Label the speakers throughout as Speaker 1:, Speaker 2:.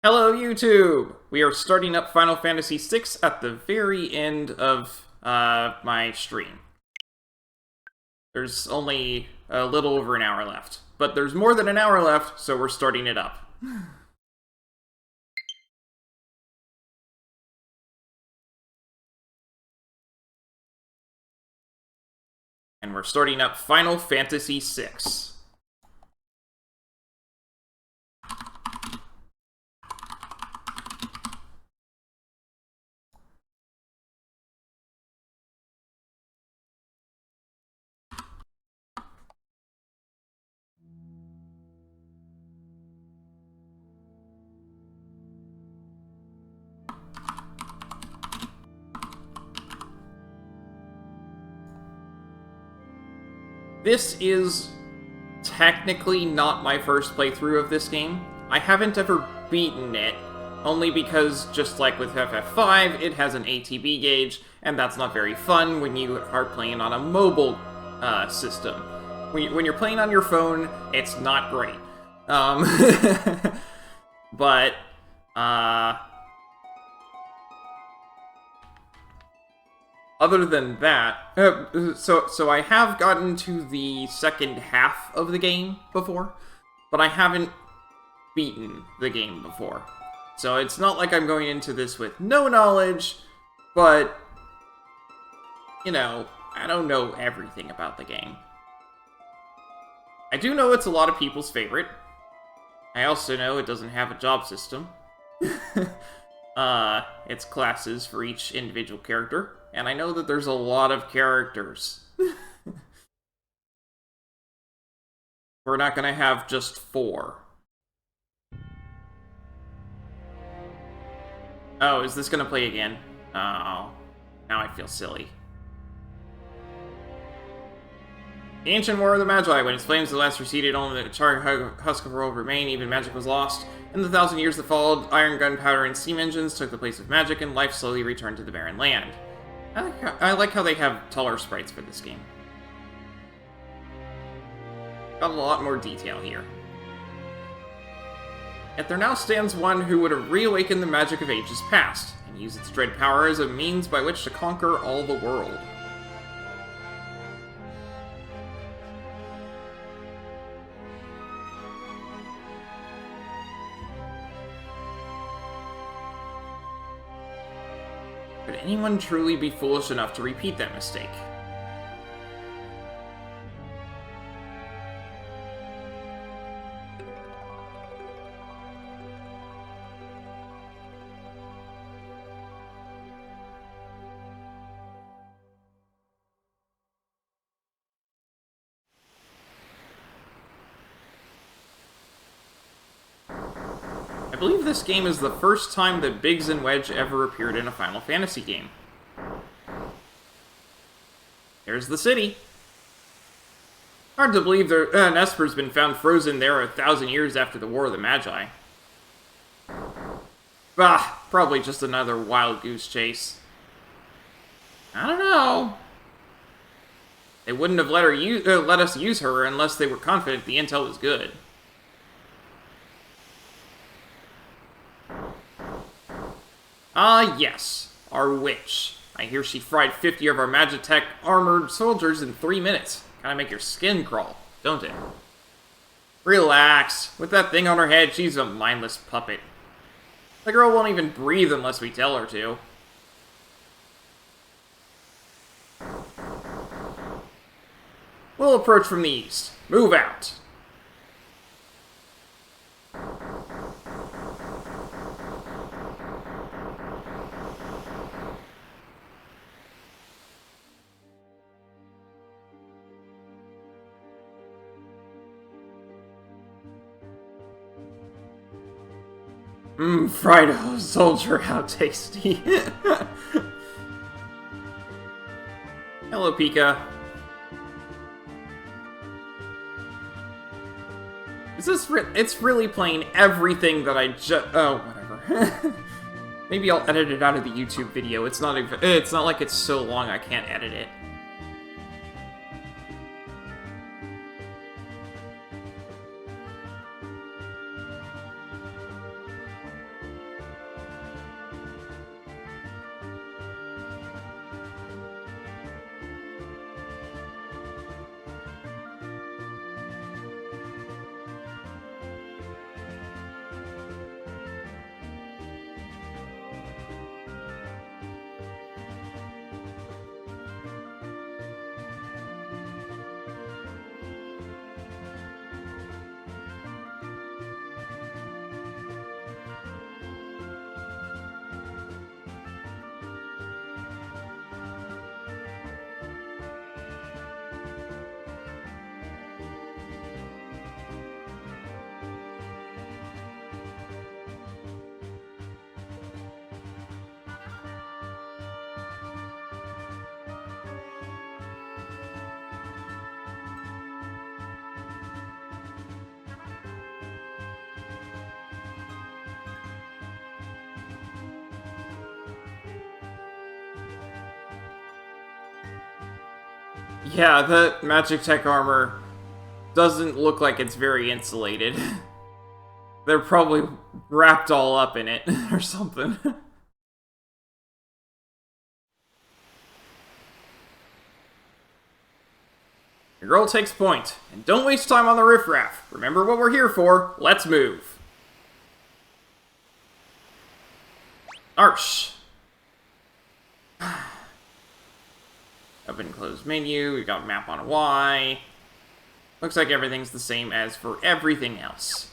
Speaker 1: Hello, YouTube! We are starting up Final Fantasy VI at the very end of my stream. There's only a little over an hour left, but there's more than an hour left, so we're starting it up. And we're starting up Final Fantasy VI. This is technically not my first playthrough of this game. I haven't ever beaten it, only because, just like with FF5, it has an ATB gauge, and that's not very fun when you are playing on a mobile system. When you're playing on your phone, it's not great. But, other than that, so I have gotten to the second half of the game before, but I haven't beaten the game before. So it's not like I'm going into this with no knowledge, but, you know, I don't know everything about the game. I do know it's a lot of people's favorite. I also know it doesn't have a job system. It's classes for each individual character. And I know that there's a lot of characters. We're not gonna have just 4. Oh, is this gonna play again? Oh, now I feel silly. The ancient war of the Magi, when its flames at last receded, only the charred husk of the world remained, even magic was lost. In the 1,000 years that followed, iron, gunpowder, and steam engines took the place of magic, and life slowly returned to the barren land. I like how they have taller sprites for this game. Got a lot more detail here. Yet there now stands one who would have reawakened the magic of ages past, and use its dread power as a means by which to conquer all the world. Could anyone truly be foolish enough to repeat that mistake? I believe this game is the first time that Biggs and Wedge ever appeared in a Final Fantasy game. There's the city. Hard to believe Nesper's been found frozen there 1,000 years after the War of the Magi. Bah, probably just another wild goose chase. I don't know. They wouldn't have let us use her unless they were confident the intel was good. Ah, yes, our witch. I hear she fried 50 of our Magitech armored soldiers in 3 minutes. Kinda make your skin crawl, don't it? Relax. With that thing on her head, she's a mindless puppet. The girl won't even breathe unless we tell her to. We'll approach from the east. Move out. Fried soldier, how tasty. Hello, Pika. It's really playing everything that I just... Oh, whatever. Maybe I'll edit it out of the YouTube video. It's not like it's so long I can't edit it. Yeah, the magic tech armor doesn't look like it's very insulated. They're probably wrapped all up in it or something. Your girl takes point, and don't waste time on the riffraff. Remember what we're here for. Let's move. Arsh. Open and close menu. We got map on Y. Looks like everything's the same as for everything else.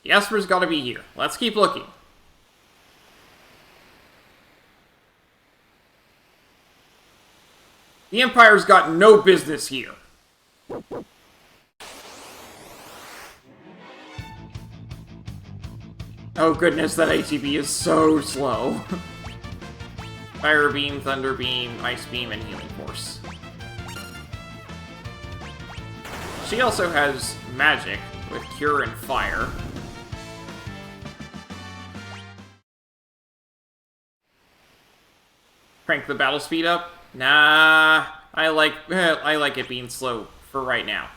Speaker 1: The Esper's gotta be here. Let's keep looking. The Empire's got no business here. Oh goodness, that ATB is so slow. Fire Beam, Thunder Beam, Ice Beam, and Healing Force. She also has Magic with Cure and Fire. Crank the battle speed up? Nah, I like it being slow for right now.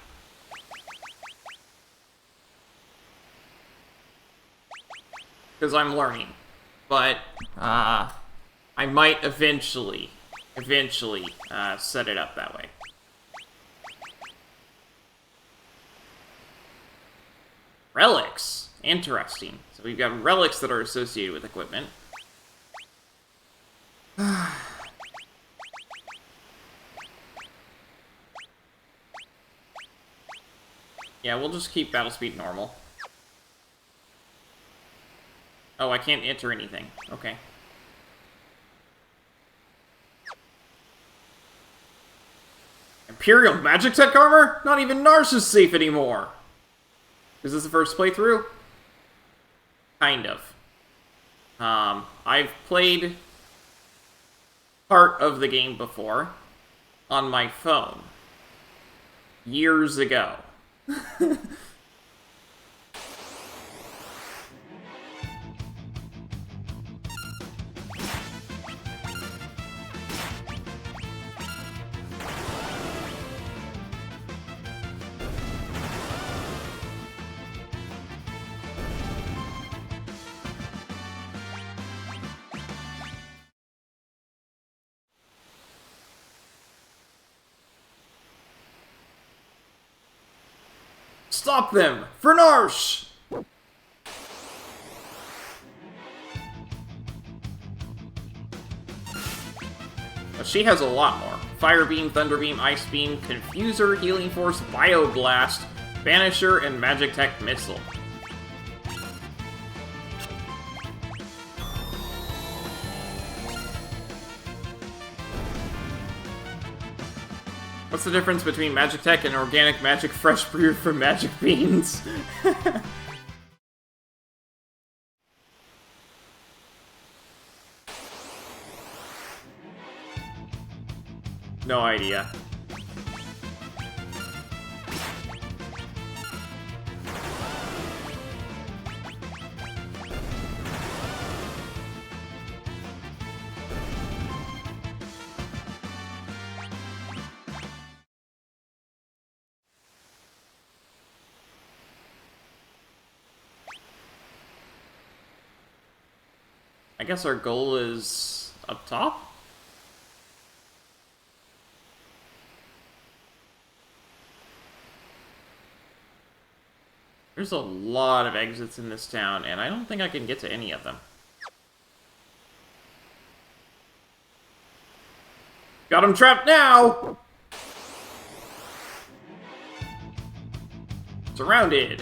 Speaker 1: Because I'm learning. But, I might eventually set it up that way. Relics. Interesting. So we've got relics that are associated with equipment. Yeah, we'll just keep battle speed normal. Oh, I can't enter anything. Okay. Imperial Magic Tech Armor? Not even Narsh is safe anymore! Is this the first playthrough? Kind of. I've played part of the game before on my phone. Years ago. Stop them! For Narsh! But she has a lot more. Fire Beam, Thunder Beam, Ice Beam, Confuser, Healing Force, Bioblast, Banisher, and Magic Tech Missile. What's the difference between Magic Tech and Organic Magic fresh brewed from Magic Beans? No idea. I guess our goal is up top? There's a lot of exits in this town, and I don't think I can get to any of them. Got him trapped now! Surrounded!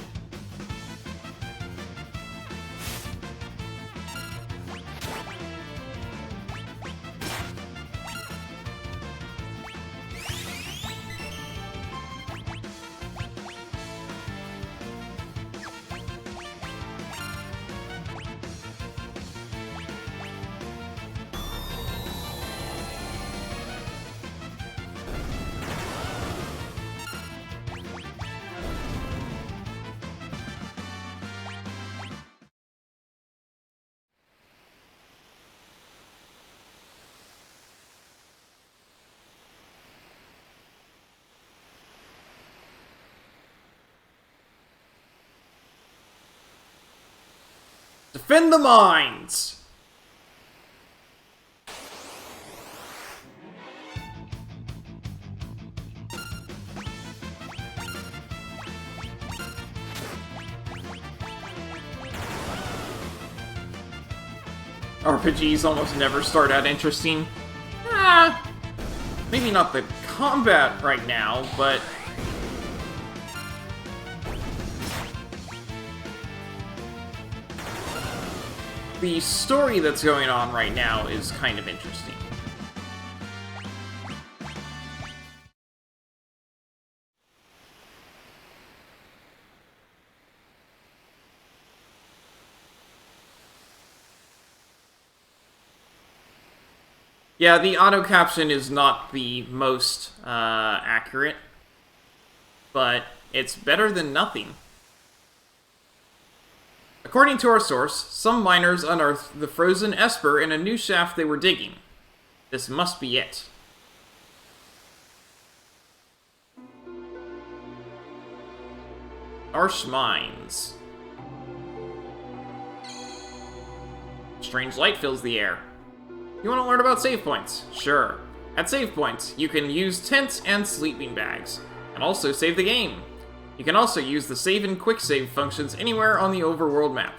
Speaker 1: Defend the mines! RPGs almost never start out interesting. Maybe not the combat right now, but... the story that's going on right now is kind of interesting. Yeah, the auto caption is not the most accurate, but it's better than nothing. According to our source, some miners unearthed the frozen Esper in a new shaft they were digging. This must be it. Harsh mines. Strange light fills the air. You want to learn about save points? Sure. At save points, you can use tents and sleeping bags, and also save the game. You can also use the save and quick save functions anywhere on the overworld map.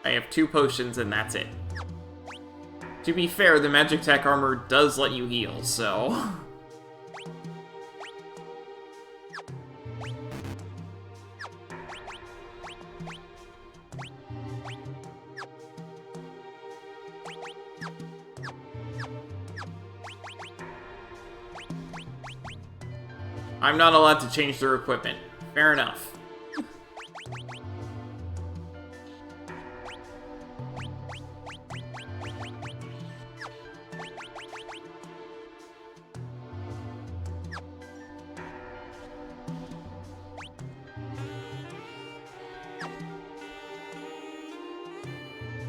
Speaker 1: I have 2 potions and that's it. To be fair, the magic tech armor does let you heal, so... I'm not allowed to change their equipment. Fair enough.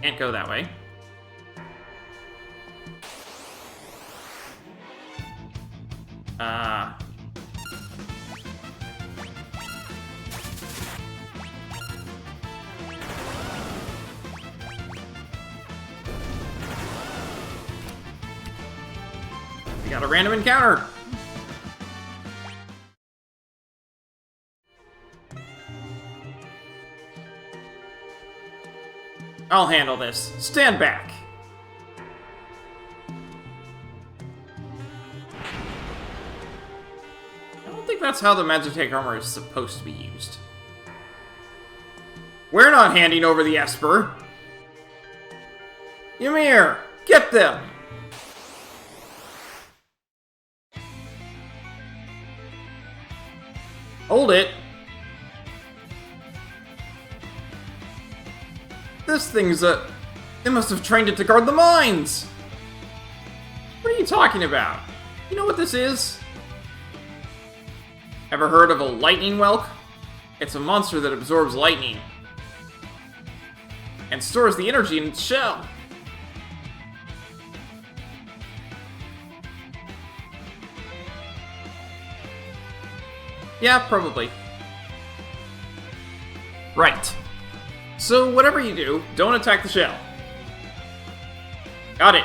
Speaker 1: Can't go that way. We got a random encounter! I'll handle this. Stand back! I don't think that's how the Magitech armor is supposed to be used. We're not handing over the Esper! Ymir! Get them! Hold it! This thing's they must have trained it to guard the mines! What are you talking about? You know what this is? Ever heard of a lightning whelk? It's a monster that absorbs lightning. And stores the energy in its shell. Yeah, probably. Right. So, whatever you do, don't attack the shell. Got it.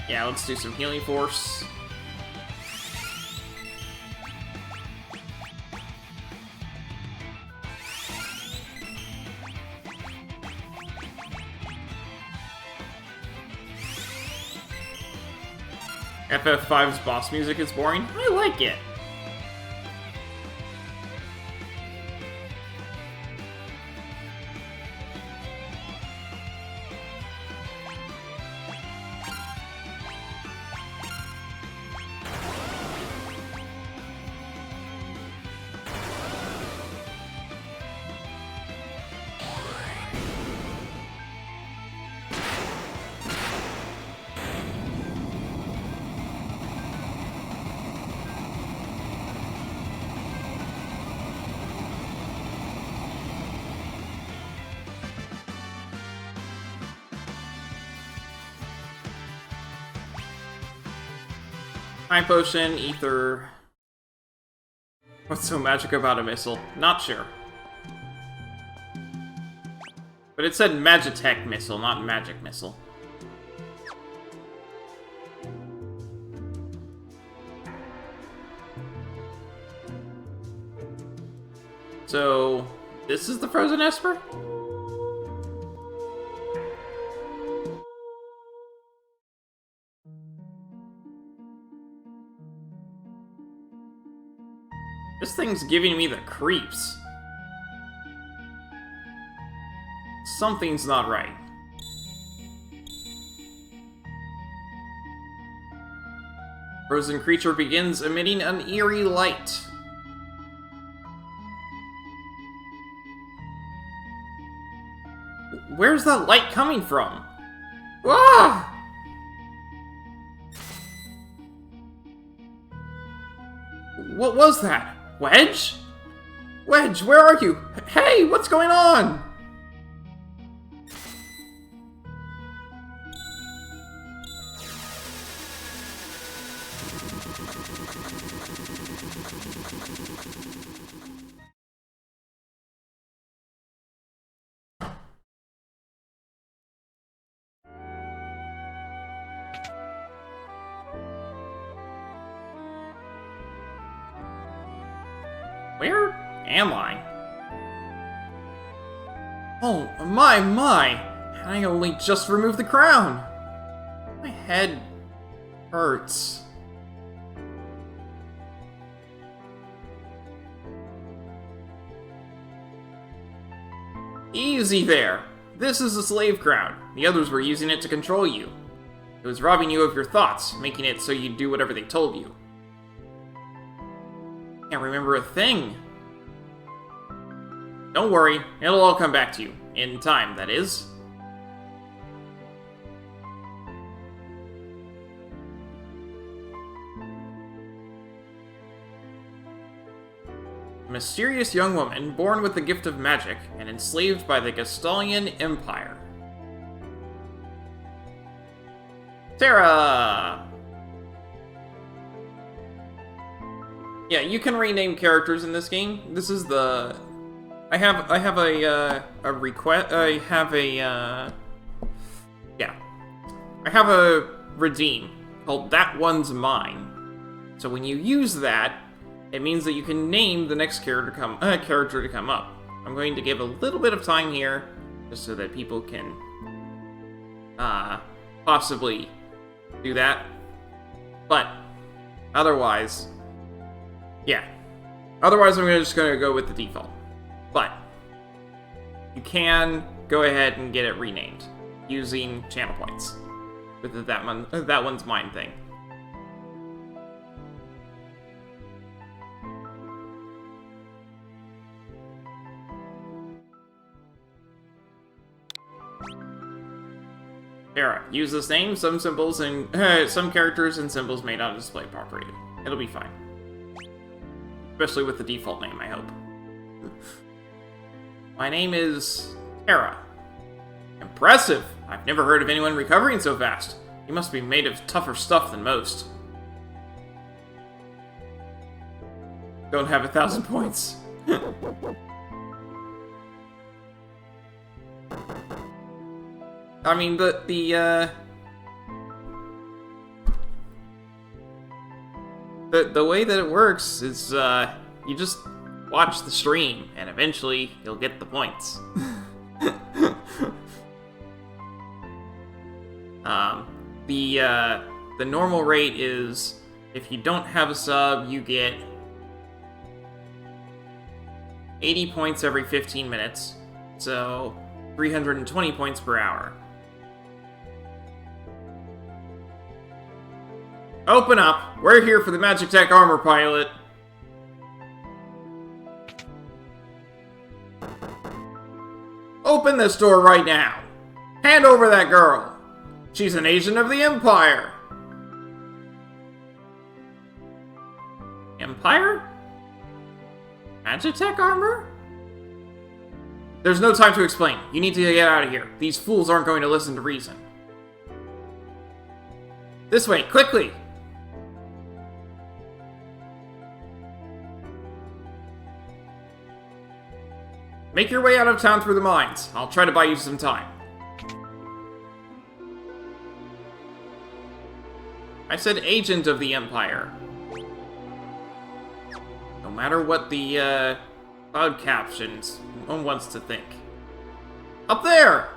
Speaker 1: Yeah, let's do some healing force. FF5's boss music is boring. I like it. High potion, ether. What's so magic about a missile? Not sure. But it said Magitech missile, not magic missile. So, this is the Frozen Esper? This thing's giving me the creeps. Something's not right. Frozen creature begins emitting an eerie light. Where's that light coming from? Ah! What was that? Wedge? Wedge, where are you? Hey, what's going on? Where am I? Oh, my! I only just removed the crown! My head hurts. Easy there! This is a slave crown. The others were using it to control you. It was robbing you of your thoughts, making it so you'd do whatever they told you. Can't remember a thing. Don't worry, it'll all come back to you. In time, that is. A mysterious young woman, born with the gift of magic, and enslaved by the Gastalian Empire. Terra! Yeah, you can rename characters in this game. This is the... I have a request... I have a redeem called That One's Mine. So when you use that, it means that you can name the next character to come up. I'm going to give a little bit of time here, just so that people can possibly do that. But otherwise... yeah. Otherwise, I'm just going to go with the default. But you can go ahead and get it renamed using channel points with the that one's mine thing. Terra, use this name. Some symbols and some characters and symbols may not display properly. It'll be fine. Especially with the default name, I hope. My name is Terra. Impressive! I've never heard of anyone recovering so fast. You must be made of tougher stuff than most. Don't have 1,000 points. I mean, the way that it works is, you just watch the stream, and eventually you'll get the points. The normal rate is, if you don't have a sub, you get 80 points every 15 minutes, so 320 points per hour. Open up! We're here for the Magitech armor pilot. Open this door right now! Hand over that girl! She's an agent of the Empire! Empire? Magitech armor? There's no time to explain. You need to get out of here. These fools aren't going to listen to reason. This way, quickly! Make your way out of town through the mines. I'll try to buy you some time. I said agent of the Empire. No matter what the, Cloud Captions one wants to think. Up there!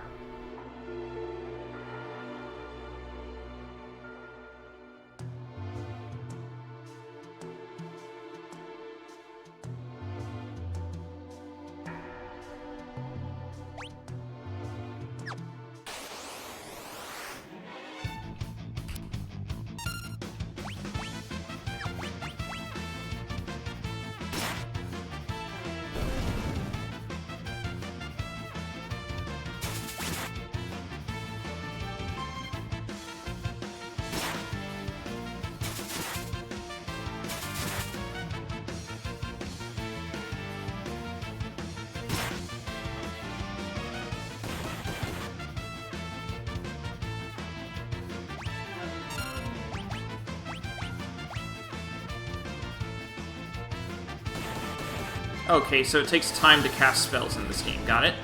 Speaker 1: Okay, so it takes time to cast spells in this game. Got it?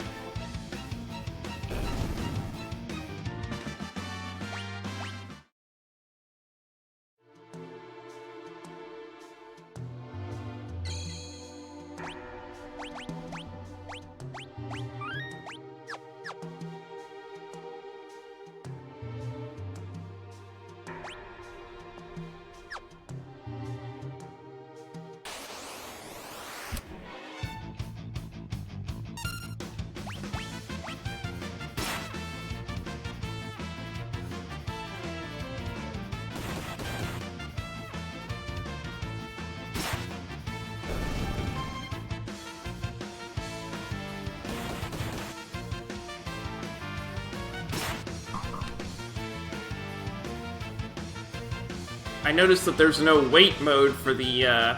Speaker 1: I noticed that there's no wait mode for the,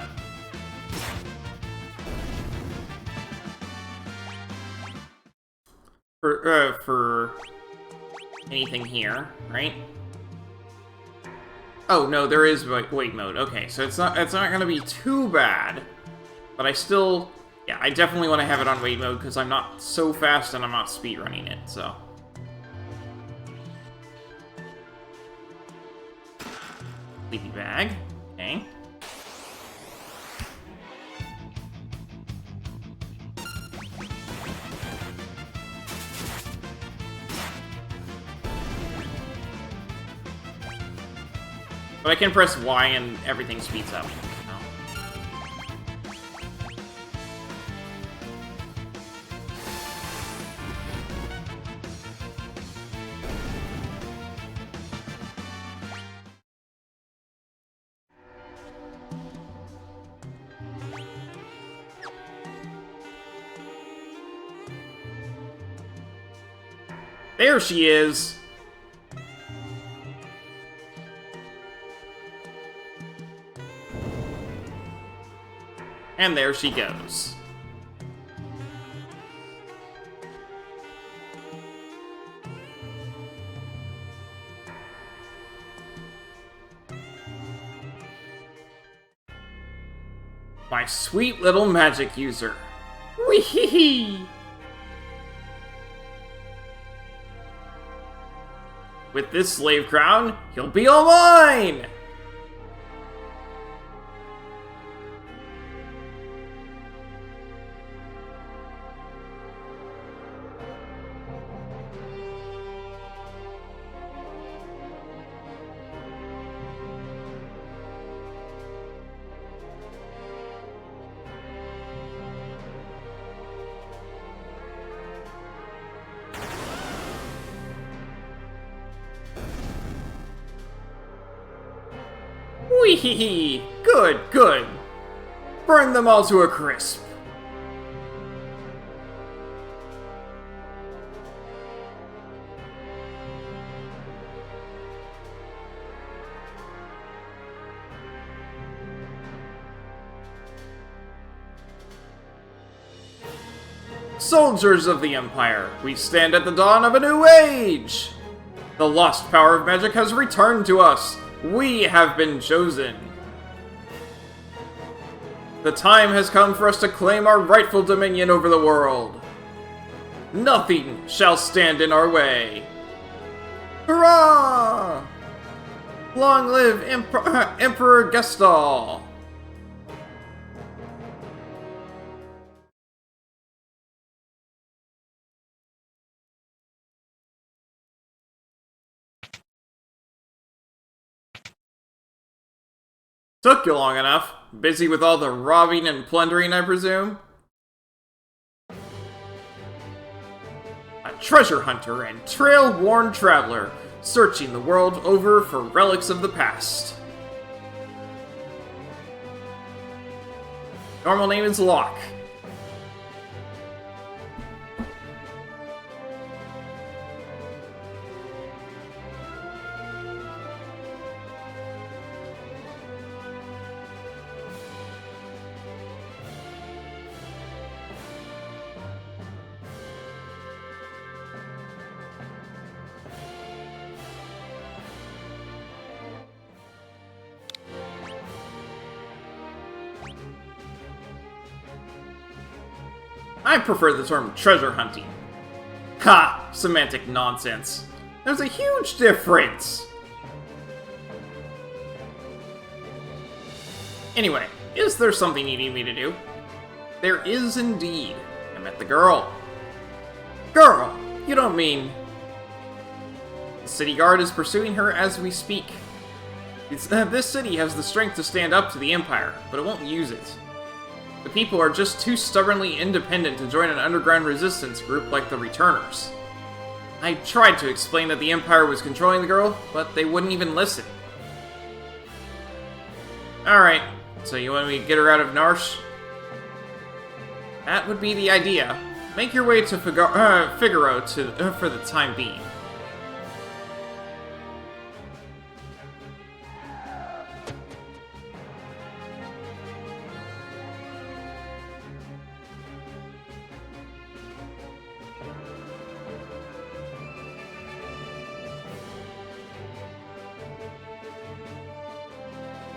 Speaker 1: for anything here, right? Oh, no, there is wait mode. Okay, so it's not gonna be too bad, but I still, yeah, I definitely want to have it on wait mode because I'm not so fast and I'm not speedrunning it, so. Sleepy bag. Okay. But I can press Y and everything speeds up. There she is! And there she goes. My sweet little magic user. Wee-hee-hee! With this slave crown, he'll be all mine! Wee-hee-hee! Good, good! Burn them all to a crisp! Soldiers of the Empire, we stand at the dawn of a new age! The lost power of magic has returned to us! We have been chosen! The time has come for us to claim our rightful dominion over the world! Nothing shall stand in our way. Hurrah! Long live Emperor Gestal! Took you long enough. Busy with all the robbing and plundering, I presume? A treasure hunter and trail-worn traveler, searching the world over for relics of the past. Normal name is Locke. I prefer the term treasure hunting. Ha! Semantic nonsense. There's a huge difference! Anyway, is there something you need me to do? There is indeed. I met the girl. Girl! You don't mean... The city guard is pursuing her as we speak. This city has the strength to stand up to the Empire, but it won't use it. The people are just too stubbornly independent to join an underground resistance group like the Returners. I tried to explain that the Empire was controlling the girl, but they wouldn't even listen. Alright, so you want me to get her out of Narsh? That would be the idea. Make your way to Figaro for the time being.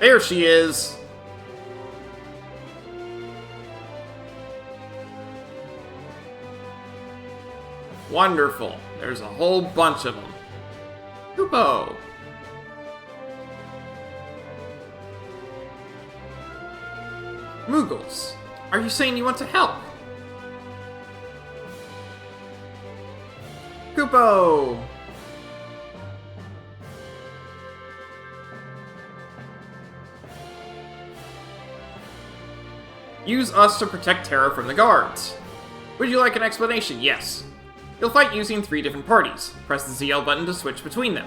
Speaker 1: There she is! Wonderful. There's a whole bunch of them. Kupo! Moogles, are you saying you want to help? Kupo! Use us to protect Terra from the guards. Would you like an explanation? Yes. You'll fight using 3 different parties. Press the ZL button to switch between them.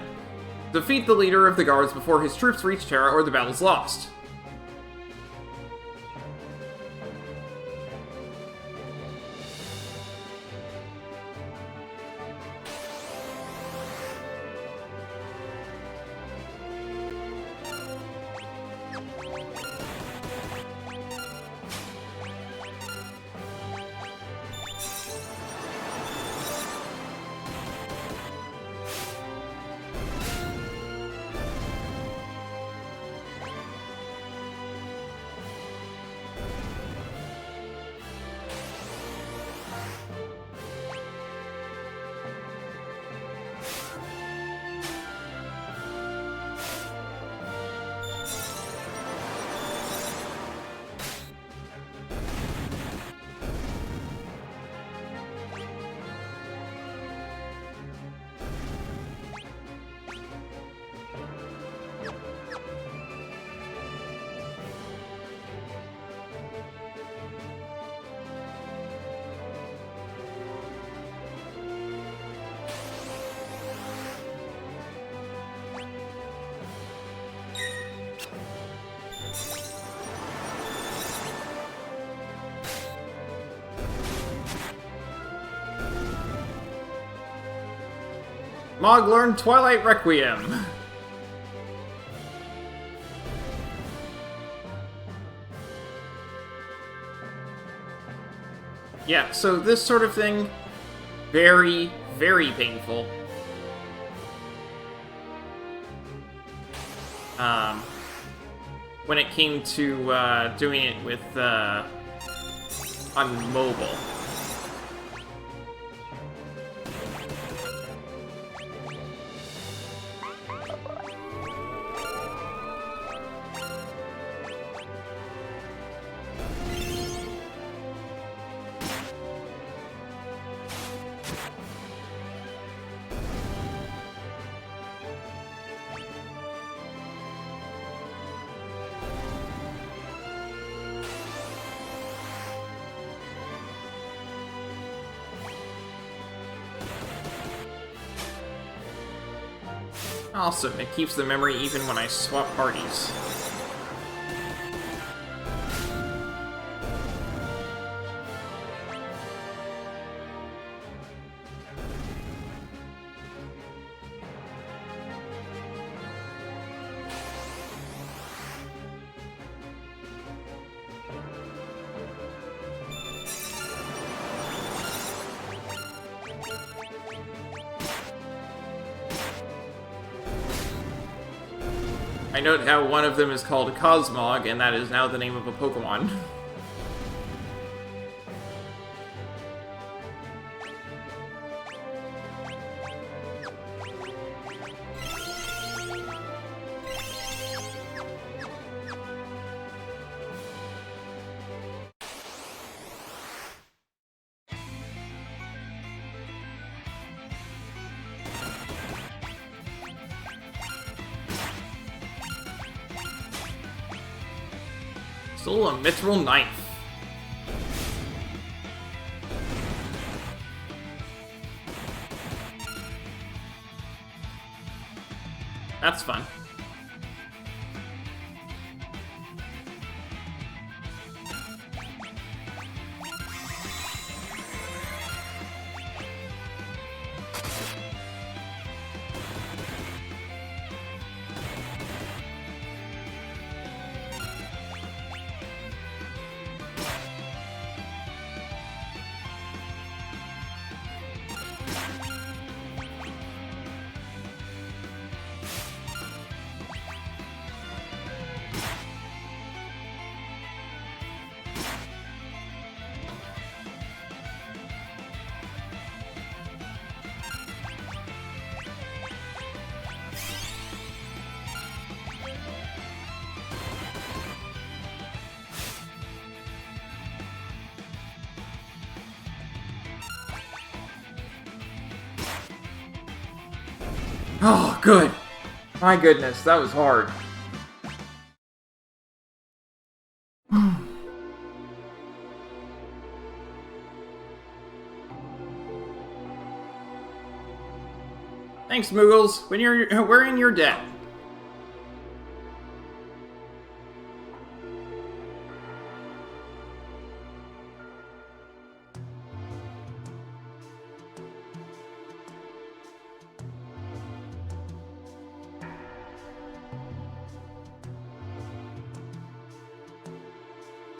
Speaker 1: Defeat the leader of the guards before his troops reach Terra or the battle's lost. Mog learned Twilight Requiem. Yeah, so this sort of thing, very, very painful. When it came to doing it with on mobile. Awesome, it keeps the memory even when I swap parties. I note how one of them is called Cosmog, and that is now the name of a Pokemon. Still a mithril knife. That's fun. Oh, good. My goodness, that was hard. Thanks, Moogles. We're in your debt.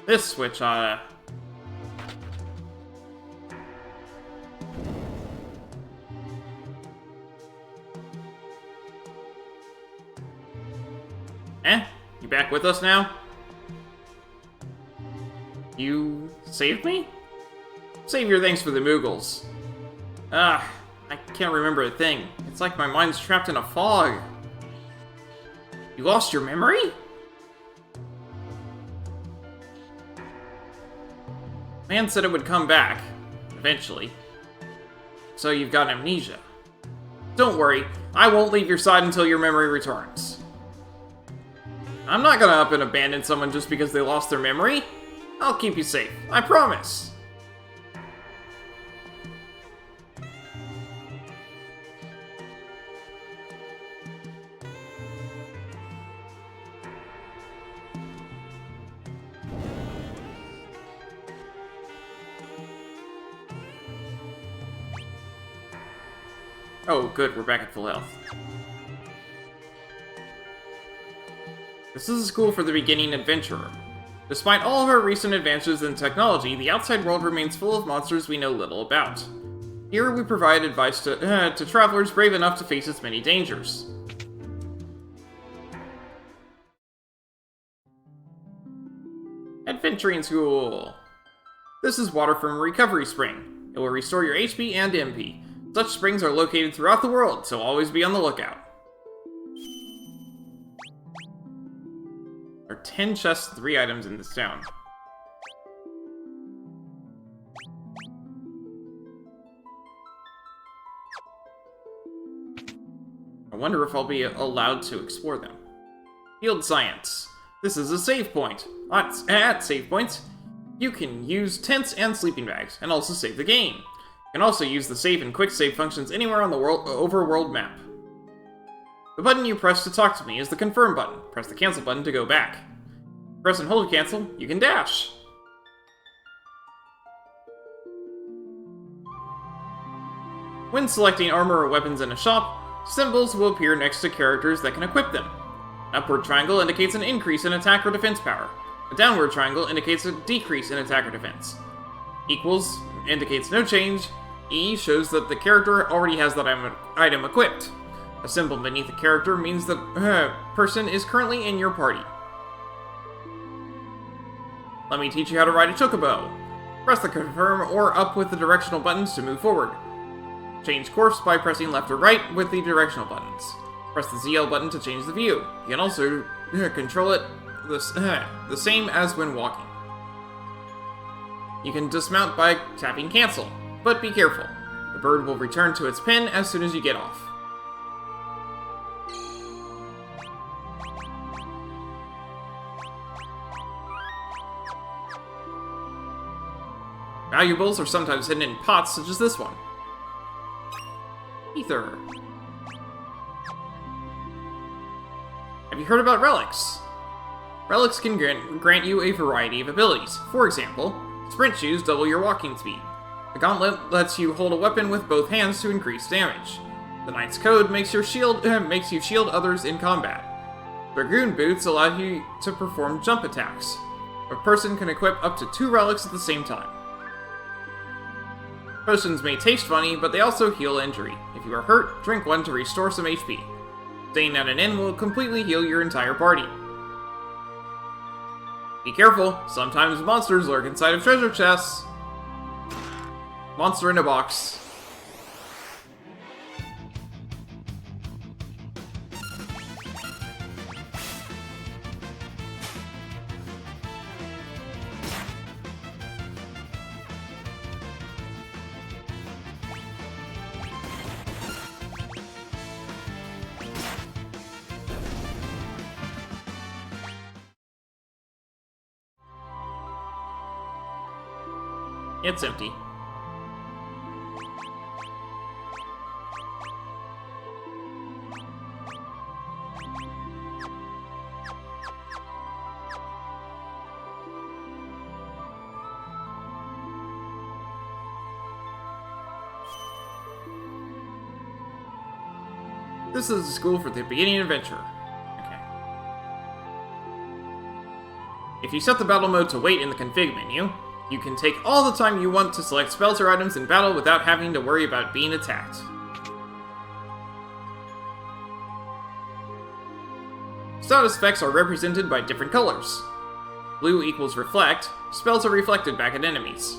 Speaker 1: This switch oughta... You back with us now? You saved me? Save your thanks for the Moogles. I can't remember a thing. It's like my mind's trapped in a fog. You lost your memory? Man said it would come back, eventually. So you've got amnesia. Don't worry, I won't leave your side until your memory returns. I'm not gonna up and abandon someone just because they lost their memory. I'll keep you safe, I promise. Oh, good, we're back at full health. This is a school for the beginning adventurer. Despite all of our recent advances in technology, the outside world remains full of monsters we know little about. Here we provide advice to travelers brave enough to face its many dangers. Adventuring School! This is water from a recovery spring. It will restore your HP and MP. Such springs are located throughout the world, so always be on the lookout. There are 10 chests, 3 items in this town. I wonder if I'll be allowed to explore them. Field Science. This is a save point. At save points, you can use tents and sleeping bags, and also save the game. You can also use the save and quick save functions anywhere on the overworld map. The button you press to talk to me is the confirm button. Press the cancel button to go back. Press and hold to cancel, you can dash. When selecting armor or weapons in a shop, symbols will appear next to characters that can equip them. An upward triangle indicates an increase in attack or defense power. A downward triangle indicates a decrease in attack or defense. Equals indicates no change. E shows that the character already has that item equipped. A symbol beneath the character means the person is currently in your party. Let me teach you how to ride a chocobo. Press the confirm or up with the directional buttons to move forward. Change course by pressing left or right with the directional buttons. Press the ZL button to change the view. You can also control it the same as when walking. You can dismount by tapping cancel, but be careful. The bird will return to its pen as soon as you get off. Valuables are sometimes hidden in pots such as this one. Ether. Have you heard about relics? Relics can grant you a variety of abilities. For example, sprint shoes double your walking speed. The gauntlet lets you hold a weapon with both hands to increase damage. The Knight's Code makes you shield others in combat. Dragoon boots allow you to perform jump attacks. A person can equip up to 2 relics at the same time. Potions may taste funny, but they also heal injury. If you are hurt, drink one to restore some HP. Staying at an inn will completely heal your entire party. Be careful, sometimes monsters lurk inside of treasure chests. Monster in a box. It's empty. This is a school for the beginning adventure. Okay. If you set the battle mode to wait in the config menu, you can take all the time you want to select spells or items in battle without having to worry about being attacked. Status effects are represented by different colors. Blue equals reflect, spells are reflected back at enemies.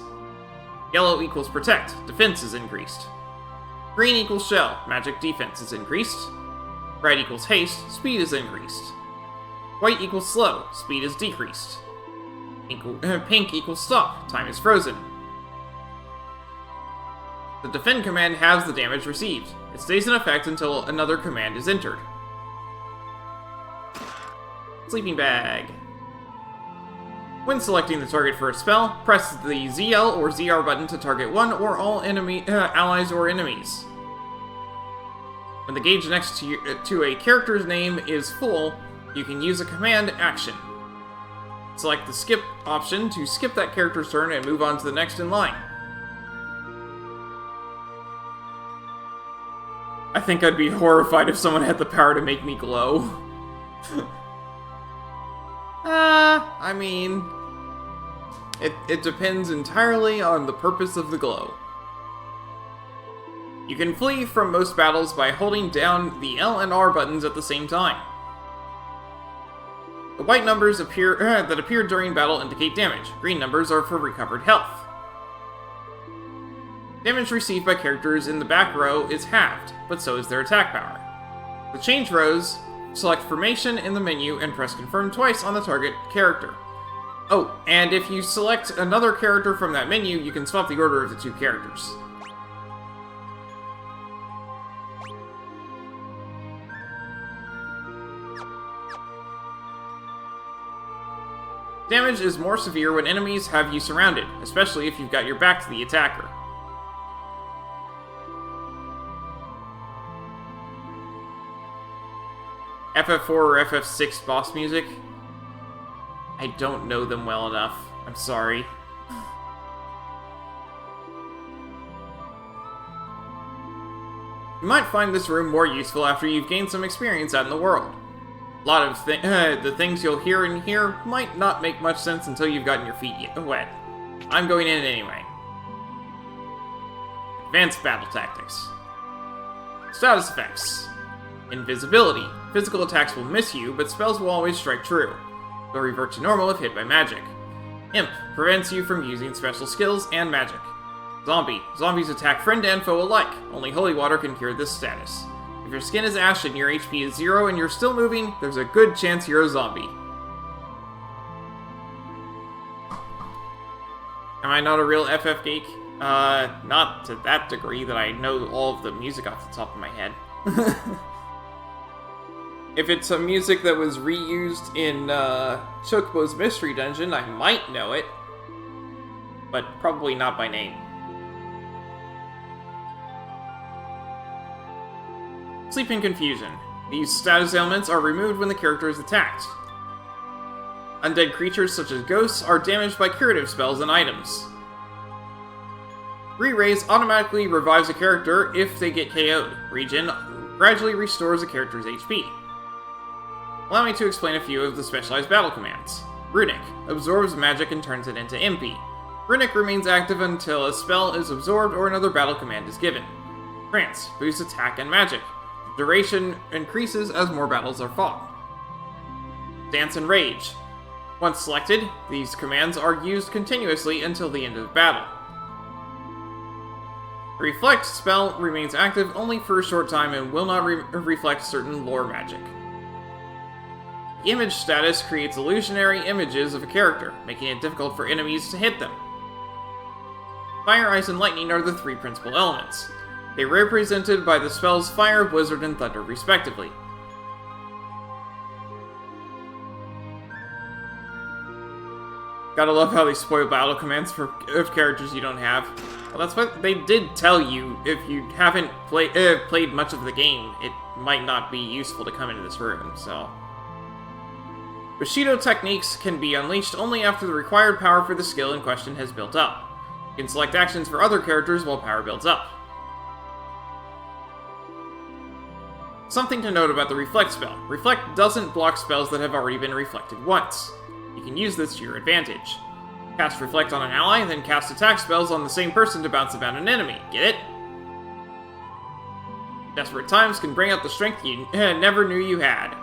Speaker 1: Yellow equals protect, defense is increased. Green equals shell, magic defense is increased. Red equals haste, speed is increased. White equals slow, speed is decreased. Pink equals stop, time is frozen. The defend command halves the damage received. It stays in effect until another command is entered. Sleeping bag. When selecting the target for a spell, press the ZL or ZR button to target one or all allies or enemies. When the gauge next to a character's name is full, you can use a command action. Select the skip option to skip that character's turn and move on to the next in line. I think I'd be horrified if someone had the power to make me glow. I mean, it depends entirely on the purpose of the glow. You can flee from most battles by holding down the L and R buttons at the same time. The white numbers that appear during battle indicate damage. Green numbers are for recovered health. Damage received by characters in the back row is halved, but so is their attack power. To change rows, select Formation in the menu and press Confirm twice on the target character. Oh, and if you select another character from that menu, you can swap the order of the two characters. Damage is more severe when enemies have you surrounded, especially if you've got your back to the attacker. FF4 or FF6 boss music. I don't know them well enough. I'm sorry. You might find this room more useful after you've gained some experience out in the world. A lot of the things you'll hear in here might not make much sense until you've gotten your feet wet. I'm going in anyway. Advanced battle tactics. Status effects. Invisibility. Physical attacks will miss you, but spells will always strike true. They'll revert to normal if hit by magic. Imp. Prevents you from using special skills and magic. Zombie. Zombies attack friend and foe alike. Only holy water can cure this status. If your skin is ash and your HP is 0 and you're still moving, there's a good chance you're a zombie. Am I not a real FF geek? Not to that degree that I know all of the music off the top of my head. If it's a music that was reused in Chocobo's Mystery Dungeon, I might know it. But probably not by name. Sleeping Confusion. These status ailments are removed when the character is attacked. Undead creatures such as ghosts are damaged by curative spells and items. Re-raise automatically revives a character if they get KO'd. Regen gradually restores a character's HP. Allow me to explain a few of the specialized battle commands. Runic absorbs magic and turns it into MP. Runic remains active until a spell is absorbed or another battle command is given. Trance boosts attack and magic. Duration increases as more battles are fought. Dance and Rage. Once selected, these commands are used continuously until the end of the battle. The Reflect spell remains active only for a short time and will not reflect certain lore magic. The Image status creates illusionary images of a character, making it difficult for enemies to hit them. Fire, Ice, and Lightning are the three principal elements. They are represented by the spells Fire, Blizzard, and Thunder, respectively. Gotta love how they spoil battle commands of characters you don't have. Well, that's what they did tell you. If you haven't played much of the game, it might not be useful to come into this room, so... Bushido techniques can be unleashed only after the required power for the skill in question has built up. You can select actions for other characters while power builds up. Something to note about the Reflect spell. Reflect doesn't block spells that have already been reflected once. You can use this to your advantage. Cast Reflect on an ally, then cast attack spells on the same person to bounce about an enemy. Get it? Desperate times can bring out the strength you never knew you had.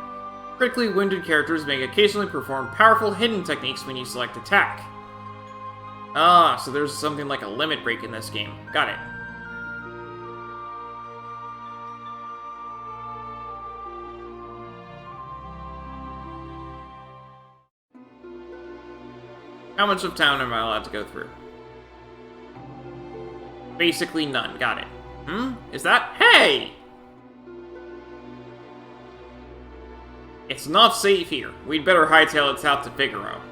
Speaker 1: Critically wounded characters may occasionally perform powerful hidden techniques when you select attack. Ah, so there's something like a limit break in this game. Got it. How much of town am I allowed to go through? Basically none. Got it. Is that... Hey! It's not safe here. We'd better hightail it south to Figaro.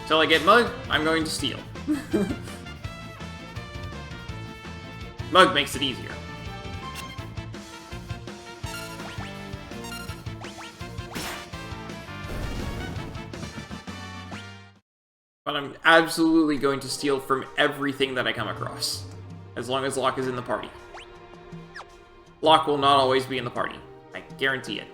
Speaker 1: Till I get Mug, I'm going to steal. Mug makes it easier. But I'm absolutely going to steal from everything that I come across. As long as Locke is in the party. Locke will not always be in the party. I guarantee it.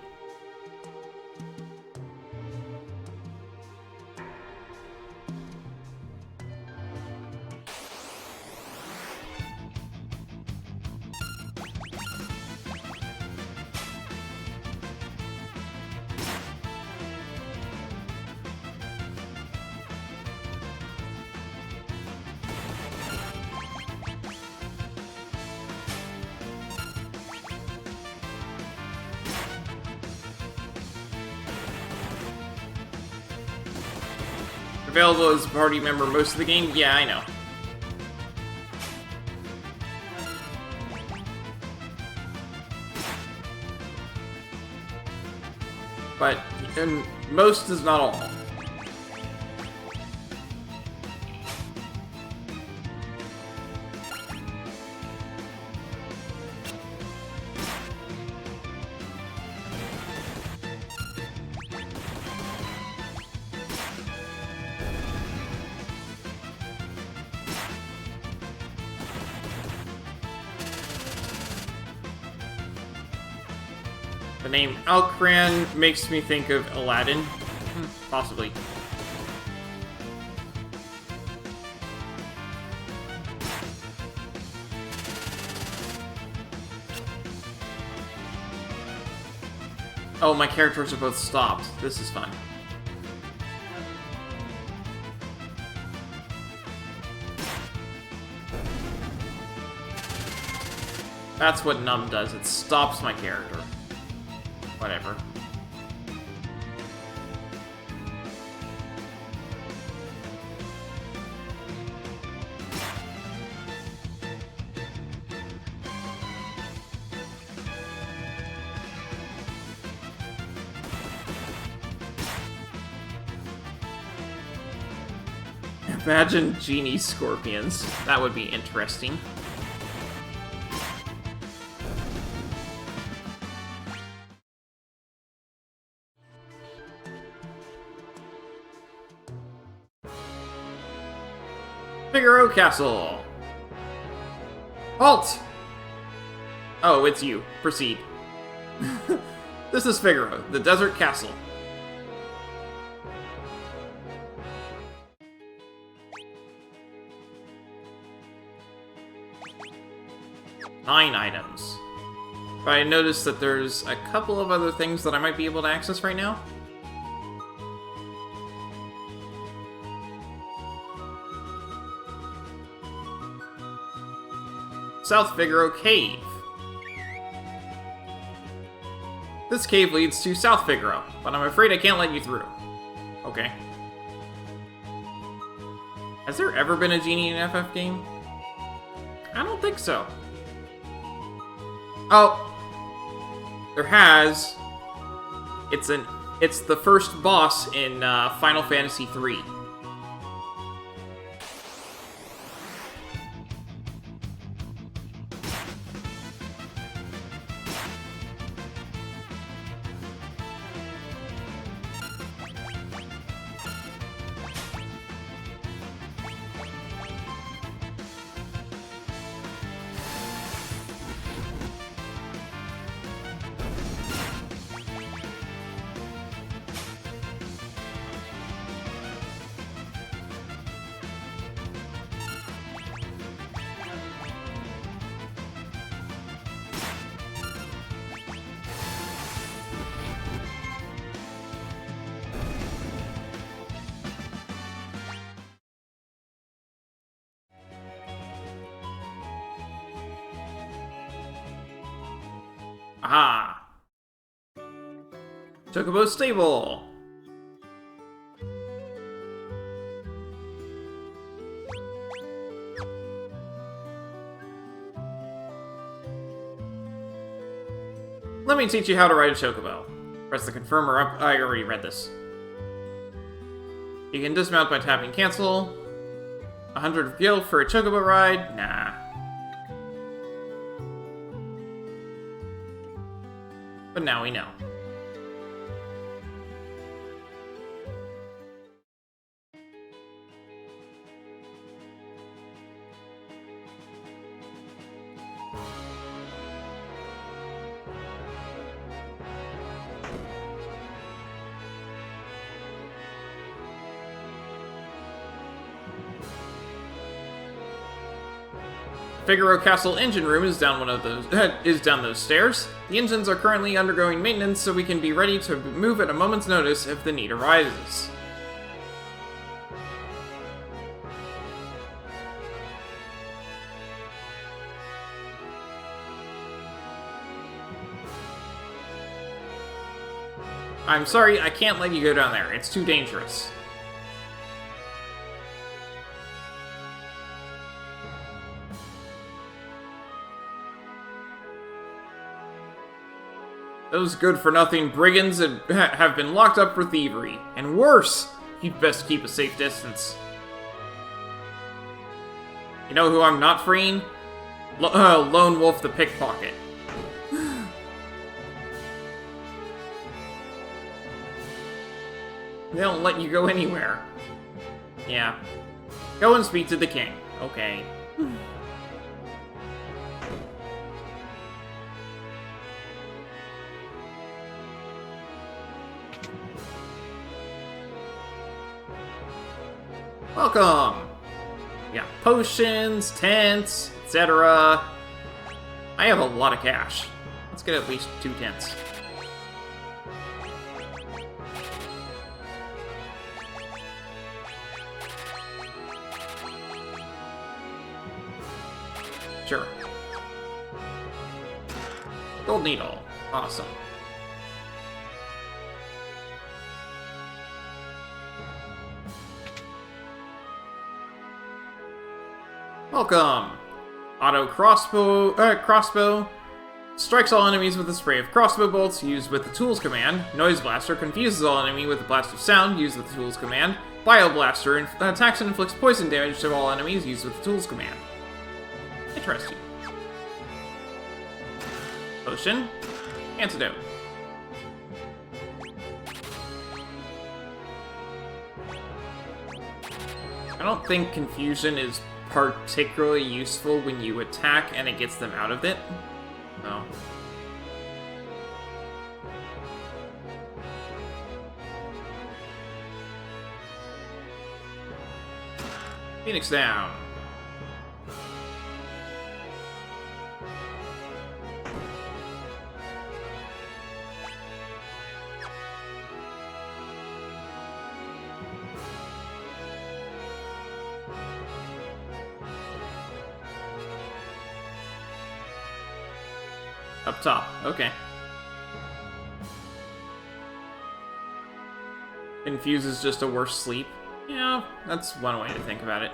Speaker 1: available as a party member most of the game. Yeah, I know. But most is not all. The name Alcran makes me think of Aladdin. Possibly. Oh, my characters are both stopped. This is fun. That's what numb does. It stops my character. Whatever. Imagine genie scorpions. That would be interesting. Figaro Castle! Halt! Oh, it's you. Proceed. This is Figaro, the desert castle. Nine items. But I noticed that there's a couple of other things that I might be able to access right now. South Figaro Cave. This cave leads to South Figaro, but I'm afraid I can't let you through. Okay. Has there ever been a genie in an FF game? I don't think so. Oh, there has. It's the first boss in Final Fantasy III. Aha! Chocobo Stable! Let me teach you how to ride a chocobo. Press the confirm or up. I already read this. You can dismount by tapping cancel. 100 gil for a chocobo ride? Nah. But now we know. Figaro Castle engine room is down those stairs. The engines are currently undergoing maintenance, so we can be ready to move at a moment's notice if the need arises. I'm sorry, I can't let you go down there. It's too dangerous. Those good-for-nothing brigands have been locked up for thievery. And worse, you'd best keep a safe distance. You know who I'm not freeing? Lone Wolf the Pickpocket. They don't let you go anywhere. Yeah. Go and speak to the king. Okay. Welcome! We got potions, tents, etc. I have a lot of cash. Let's get at least 2 tents. Sure. Gold needle. Awesome. Welcome! Auto crossbow strikes all enemies with a spray of crossbow bolts used with the tools command. Noise blaster confuses all enemy with a blast of sound used with the tools command. Bio blaster attacks and inflicts poison damage to all enemies used with the tools command. Interesting. Potion. Antidote. I don't think confusion is particularly useful when you attack and it gets them out of it. No. Phoenix down. Up top, okay. Infuse is just a worse sleep. Yeah, that's one way to think about it.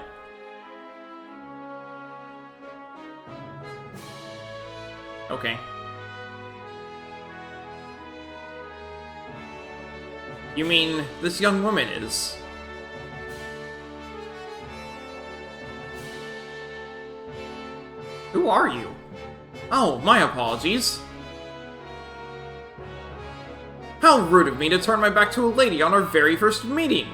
Speaker 1: Okay. You mean this young woman is? Who are you? Oh, my apologies. How rude of me to turn my back to a lady on our very first meeting!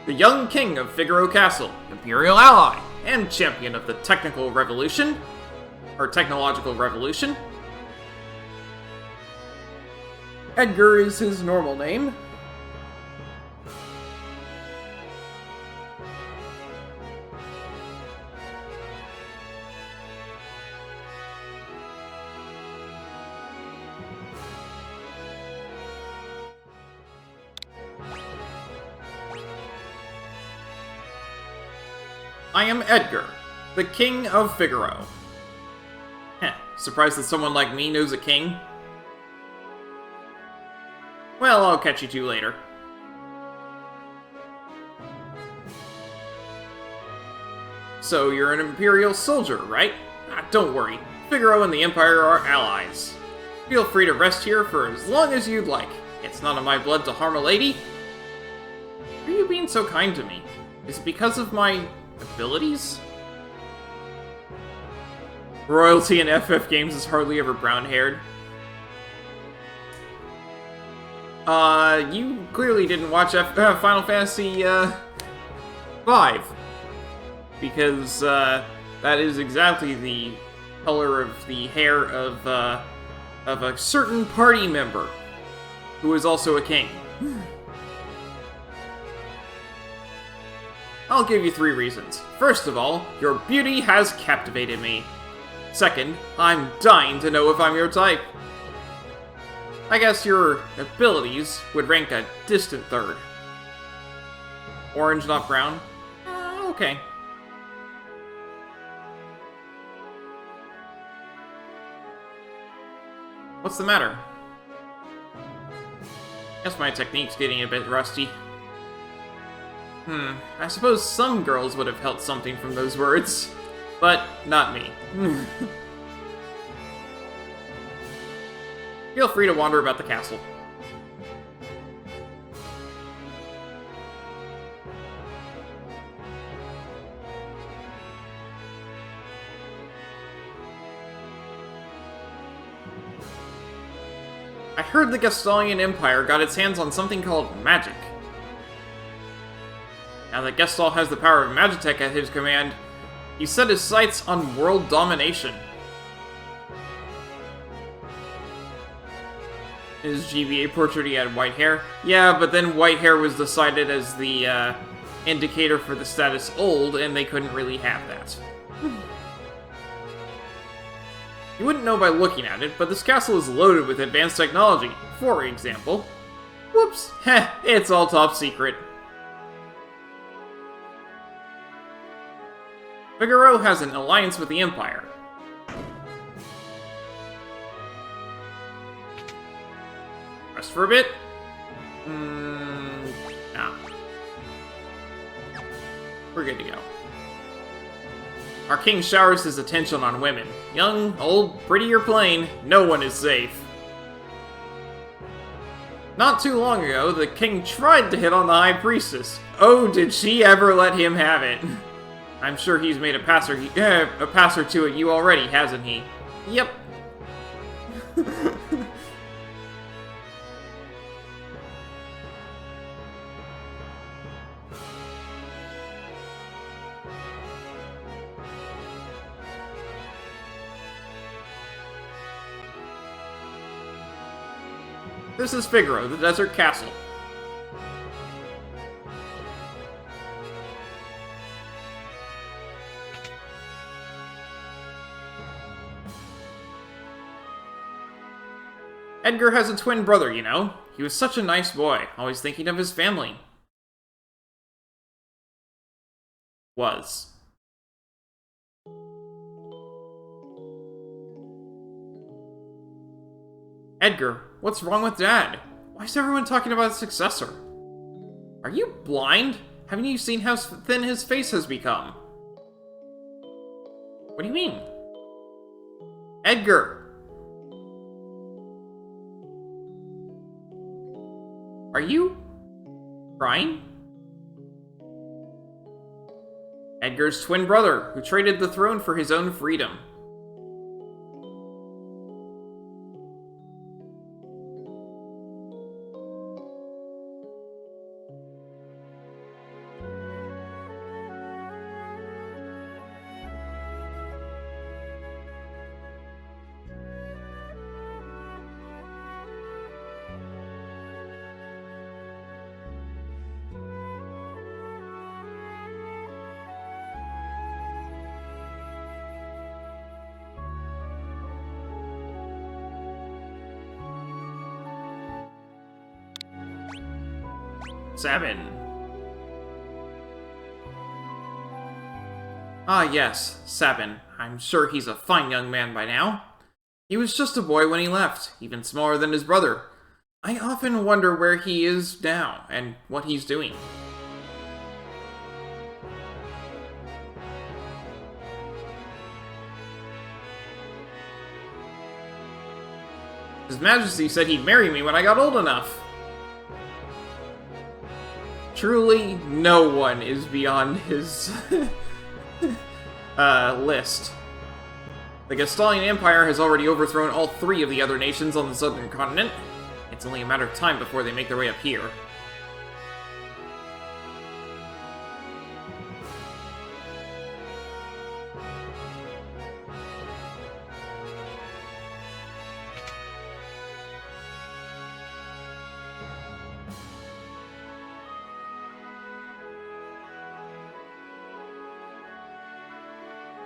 Speaker 1: The young king of Figaro Castle, imperial ally, and champion of the technological revolution. Edgar is his normal name. I am Edgar, the king of Figaro. Heh, surprised that someone like me knows a king? Well, I'll catch you two later. So, you're an Imperial soldier, right? Don't worry, Figaro and the Empire are allies. Feel free to rest here for as long as you'd like. It's not in my blood to harm a lady. Why are you being so kind to me? Is it because of my abilities? Royalty in FF games is hardly ever brown-haired. You clearly didn't watch Final Fantasy, 5. Because, that is exactly the color of the hair of a certain party member, who is also a king. I'll give you 3 reasons. First of all, your beauty has captivated me. Second, I'm dying to know if I'm your type. I guess your abilities would rank a distant third. Orange, not brown? Okay. What's the matter? Guess my technique's getting a bit rusty. I suppose some girls would have felt something from those words, but not me. Feel free to wander about the castle. I heard the Gestalian Empire got its hands on something called magic. Now that Gestal has the power of Magitech at his command, he set his sights on world domination. His GBA portrait, he had white hair. Yeah, but then white hair was decided as the indicator for the status old, and they couldn't really have that. You wouldn't know by looking at it, but this castle is loaded with advanced technology. For example... Whoops! Heh, it's all top secret. Figaro has an alliance with the Empire. Rest for a bit? Nah. We're good to go. Our king showers his attention on women. Young, old, pretty, or plain, no one is safe. Not too long ago, the king tried to hit on the High Priestess. Oh, did she ever let him have it. I'm sure he's made a pass or two at you already, hasn't he? Yep. This is Figaro, the desert castle. Edgar has a twin brother, you know. He was such a nice boy, always thinking of his family. Was. Edgar, what's wrong with Dad? Why is everyone talking about a successor? Are you blind? Haven't you seen how thin his face has become? What do you mean? Edgar! Are you crying? Edgar's twin brother, who traded the throne for his own freedom. Sabin. Ah yes, Sabin. I'm sure he's a fine young man by now. He was just a boy when he left, even smaller than his brother. I often wonder where he is now, and what he's doing. His Majesty said he'd marry me when I got old enough. Truly, no one is beyond his list. The Gestalian Empire has already overthrown all 3 of the other nations on the southern continent. It's only a matter of time before they make their way up here.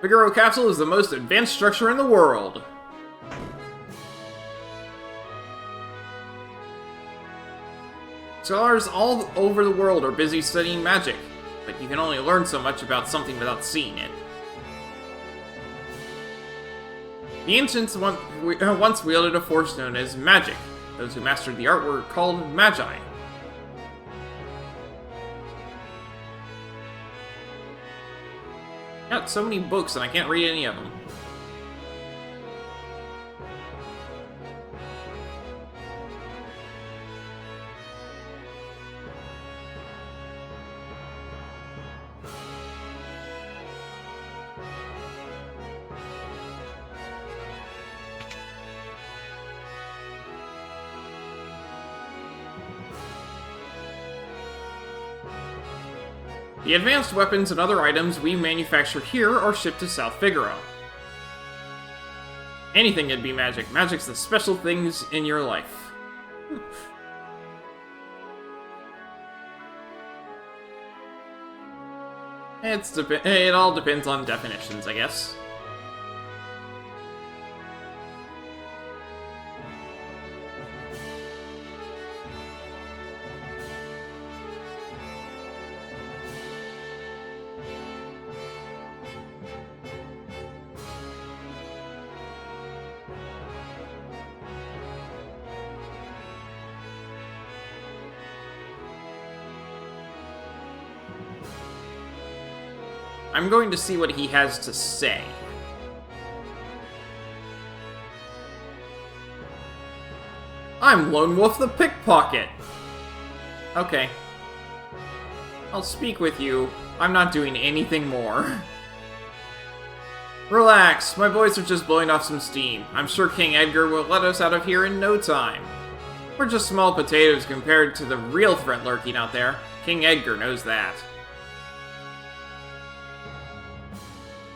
Speaker 1: Figaro Castle is the most advanced structure in the world. Scholars all over the world are busy studying magic, but you can only learn so much about something without seeing it. The ancients once wielded a force known as magic. Those who mastered the art were called magi. Got so many books and I can't read any of them. The advanced weapons and other items we manufacture here are shipped to South Figaro. Anything can be magic. Magic's the special things in your life. It all depends on definitions, I guess. I'm going to see what he has to say. I'm Lone Wolf the Pickpocket. Okay. I'll speak with you. I'm not doing anything more. Relax, my boys are just blowing off some steam. I'm sure King Edgar will let us out of here in no time. We're just small potatoes compared to the real threat lurking out there. King Edgar knows that.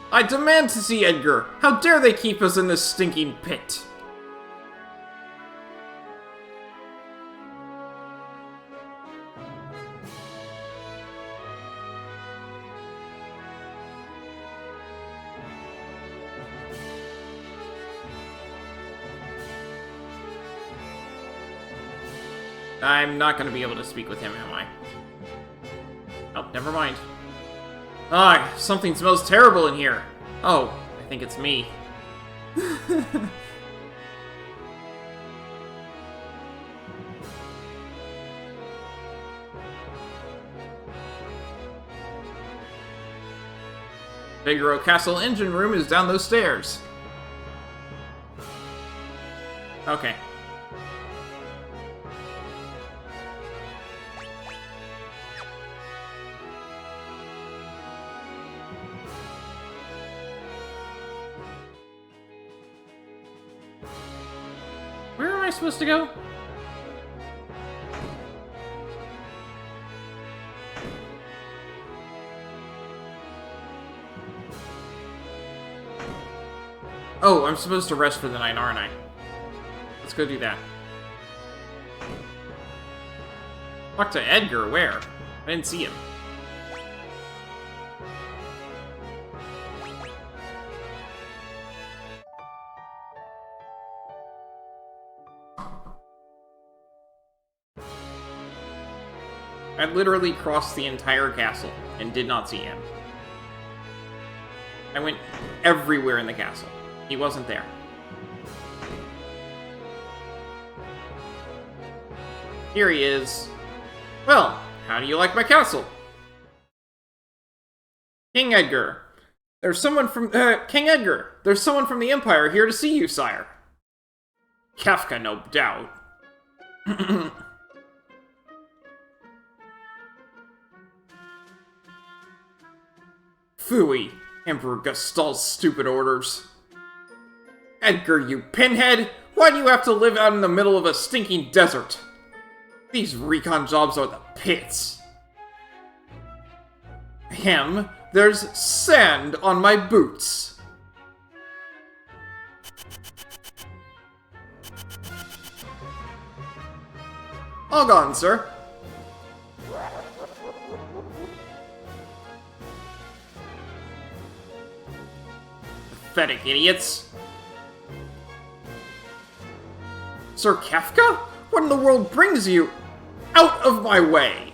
Speaker 1: I demand to see Edgar! How dare they keep us in this stinking pit! I'm not gonna be able to speak with him, am I? Oh, never mind. Ah, something smells terrible in here. Oh, I think it's me. Figaro Castle engine room is down those stairs. Okay. Where am I supposed to go? Oh, I'm supposed to rest for the night, aren't I? Let's go do that. Talk to Edgar, where? I didn't see him. I literally crossed the entire castle and did not see him. I went everywhere in the castle. He wasn't there. Here he is. Well, how do you like my castle? King Edgar. There's someone from... King Edgar! There's someone from the Empire here to see you, sire. Kafka, no doubt. Phooey. Emperor Gustal's stupid orders. Edgar, you pinhead! Why do you have to live out in the middle of a stinking desert? These recon jobs are the pits. There's sand on my boots. All gone, sir. Pathetic idiots. Sir Kafka? What in the world brings you? Out of my way!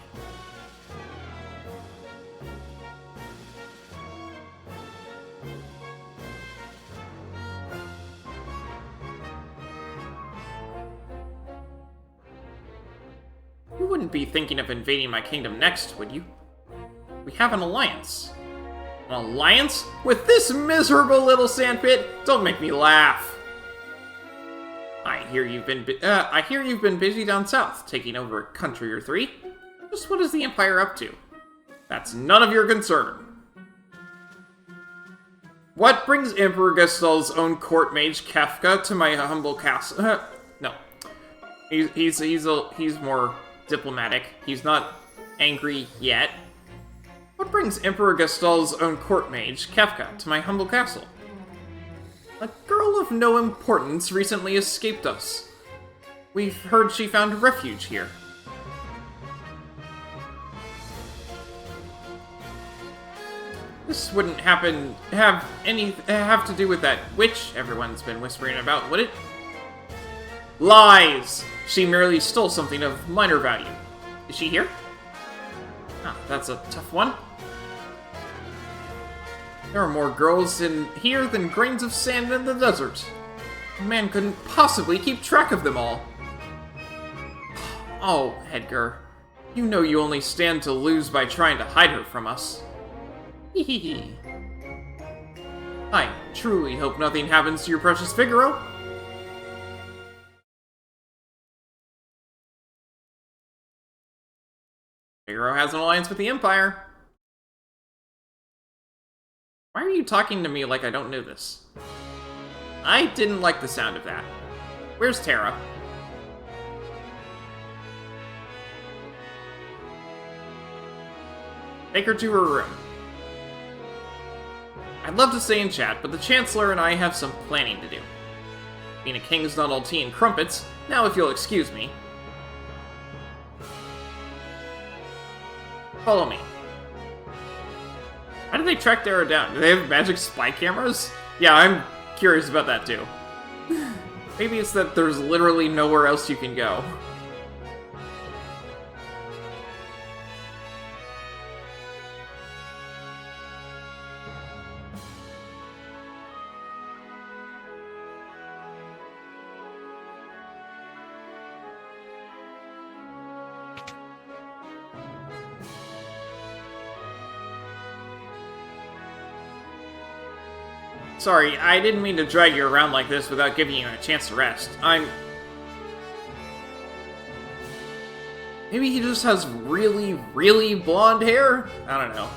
Speaker 1: You wouldn't be thinking of invading my kingdom next, would you? We have an alliance. An alliance? With this miserable little sandpit? Don't make me laugh. I hear you've been busy down south, taking over a country or three. Just what is the Empire up to? That's none of your concern. What brings Emperor Gustal's own court mage Kafka to my humble castle? No, he's more diplomatic. He's not angry yet. What brings Emperor Gastal's own court mage, Kefka, to my humble castle? A girl of no importance recently escaped us. We've heard she found refuge here. This wouldn't have to do with that witch everyone's been whispering about, would it? Lies! She merely stole something of minor value. Is she here? Ah, that's a tough one. There are more girls in here than grains of sand in the desert. A man couldn't possibly keep track of them all. Oh, Edgar. You know you only stand to lose by trying to hide her from us. Hehehe. I truly hope nothing happens to your precious Figaro. Figaro has an alliance with the Empire. Why are you talking to me like I don't know this? I didn't like the sound of that. Where's Terra? Take her to her room. I'd love to stay and chat, but the Chancellor and I have some planning to do. Being a king's not all tea and crumpets. Now if you'll excuse me. Follow me. How did they track Terra down? Do they have magic spy cameras? Yeah, I'm curious about that too. Maybe it's that there's literally nowhere else you can go. Sorry, I didn't mean to drag you around like this without giving you a chance to rest. Maybe he just has really, really blonde hair? I don't know.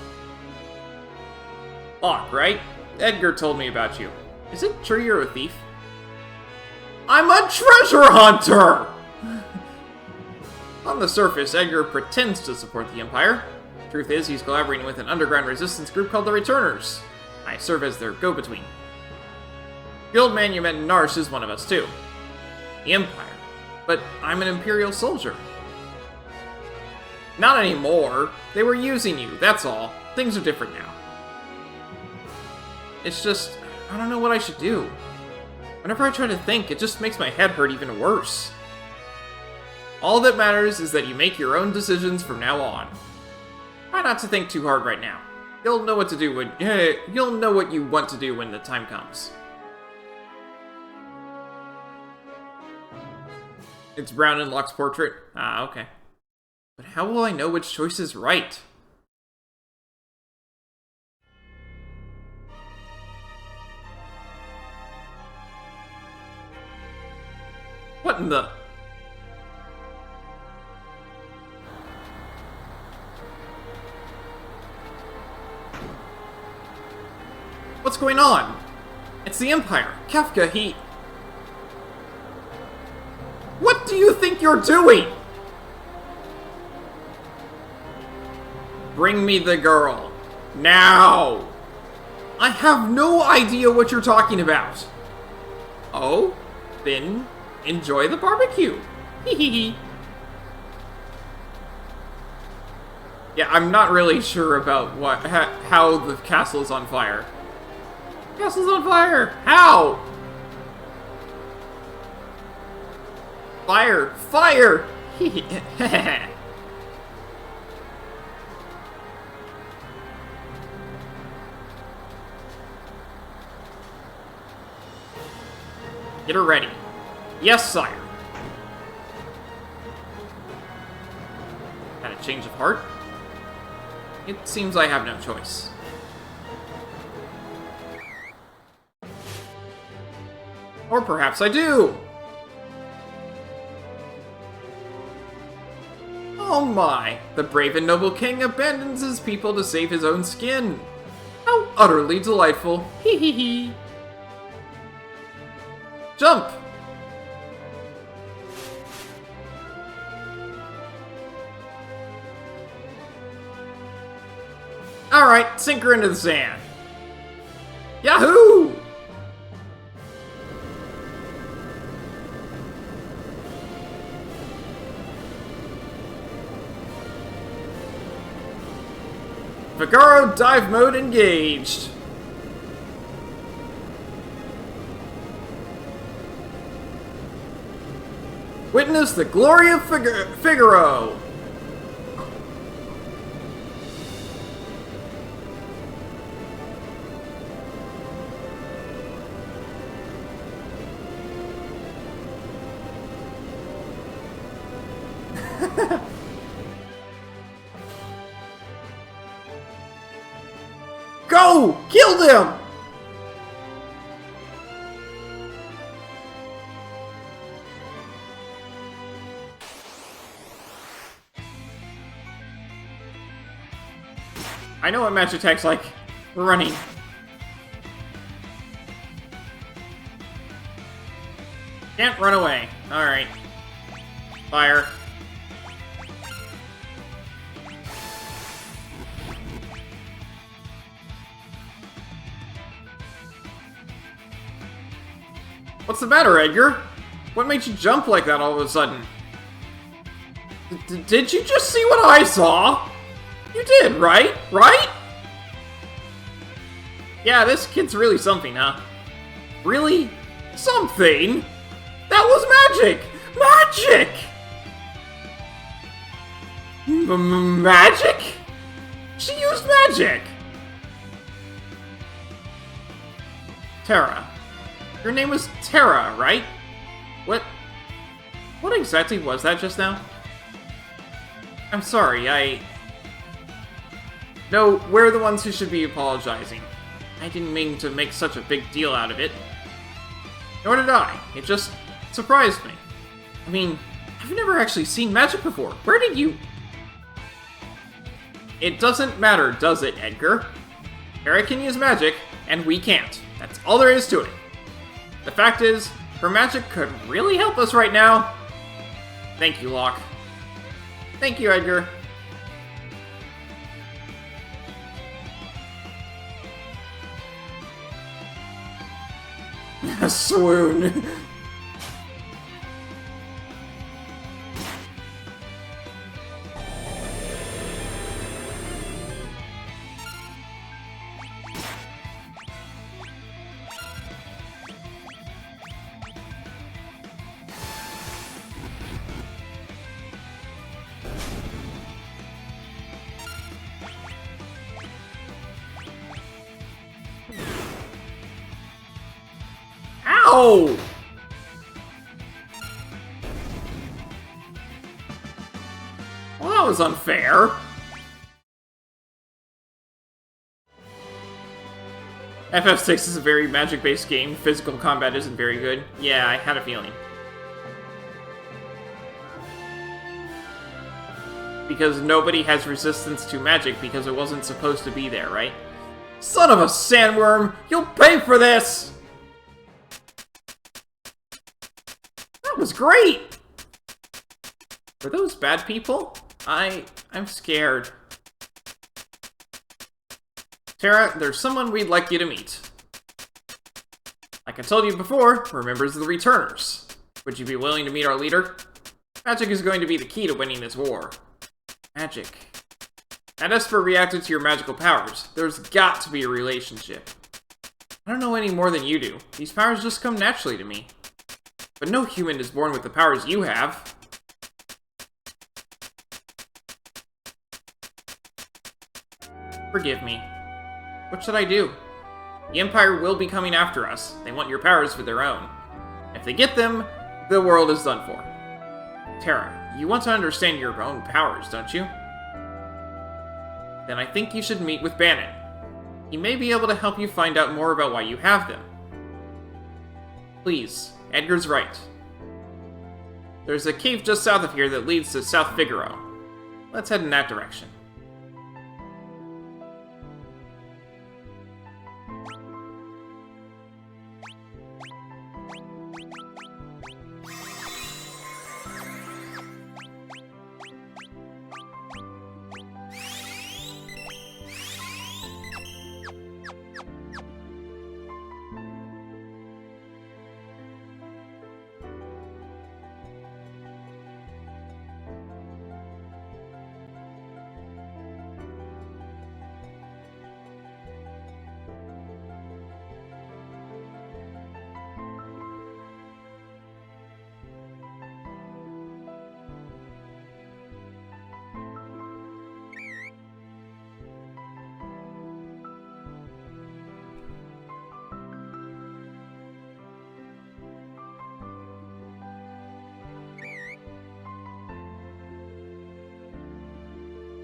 Speaker 1: Odd, right? Edgar told me about you. Is it true you're a thief? I'm a treasure hunter! On the surface, Edgar pretends to support the Empire. Truth is, he's collaborating with an underground resistance group called the Returners. I serve as their go-between. The old man you met in Narsh is one of us, too. The Empire. But I'm an Imperial soldier. Not anymore. They were using you, that's all. Things are different now. It's just, I don't know what I should do. Whenever I try to think, it just makes my head hurt even worse. All that matters is that you make your own decisions from now on. Try not to think too hard right now. You'll know what to do when you'll know what you want to do when the time comes. It's Brown in Locke's portrait. Ah, okay. But how will I know which choice is right? What in the... What's going on? It's the Empire. Kefka, he... What do you think you're doing? Bring me the girl. Now! I have no idea what you're talking about. Oh? Then enjoy the barbecue. Hehehe. Yeah, I'm not really sure about how the castle is on fire. Castle's on fire! How? Fire! Fire! Get her ready. Yes, sire. Had a change of heart? It seems I have no choice. Or perhaps I do! Oh my! The brave and noble king abandons his people to save his own skin! How utterly delightful! Hee hee hee! Jump! Alright, sink her into the sand. Yahoo! Figaro dive mode engaged. Witness the glory of Figaro. Go! Kill them! I know what match attack's like. We're running. Can't run away. Alright. Fire. What's the matter, Edgar? What made you jump like that all of a sudden? Did you just see what I saw? You did, right? Right? Yeah, this kid's really something, huh? Really? Something? That was magic! Magic! Magic? She used magic! Terra. Your name was Terra, right? What exactly was that just now? I'm sorry, No, we're the ones who should be apologizing. I didn't mean to make such a big deal out of it. Nor did I. It just surprised me. I mean, I've never actually seen magic before. Where did you... It doesn't matter, does it, Edgar? Terra can use magic, and we can't. That's all there is to it. The fact is, her magic could really help us right now. Thank you, Locke. Thank you, Edgar. Swoon. Ow! Well, that was unfair. FF6 is a very magic-based game. Physical combat isn't very good. Yeah, I had a feeling. Because nobody has resistance to magic because it wasn't supposed to be there, right? Son of a sandworm! You'll pay for this! That was great! Were those bad people? I'm scared. Terra, there's someone we'd like you to meet. Like I told you before, we're members of the Returners. Would you be willing to meet our leader? Magic is going to be the key to winning this war. Magic. And Esper reacted to your magical powers. There's got to be a relationship. I don't know any more than you do. These powers just come naturally to me. But no human is born with the powers you have. Forgive me. What should I do? The Empire will be coming after us. They want your powers for their own. If they get them, the world is done for. Terra, you want to understand your own powers, don't you? Then I think you should meet with Bannon. He may be able to help you find out more about why you have them. Please, Edgar's right. There's a cave just south of here that leads to South Figaro. Let's head in that direction.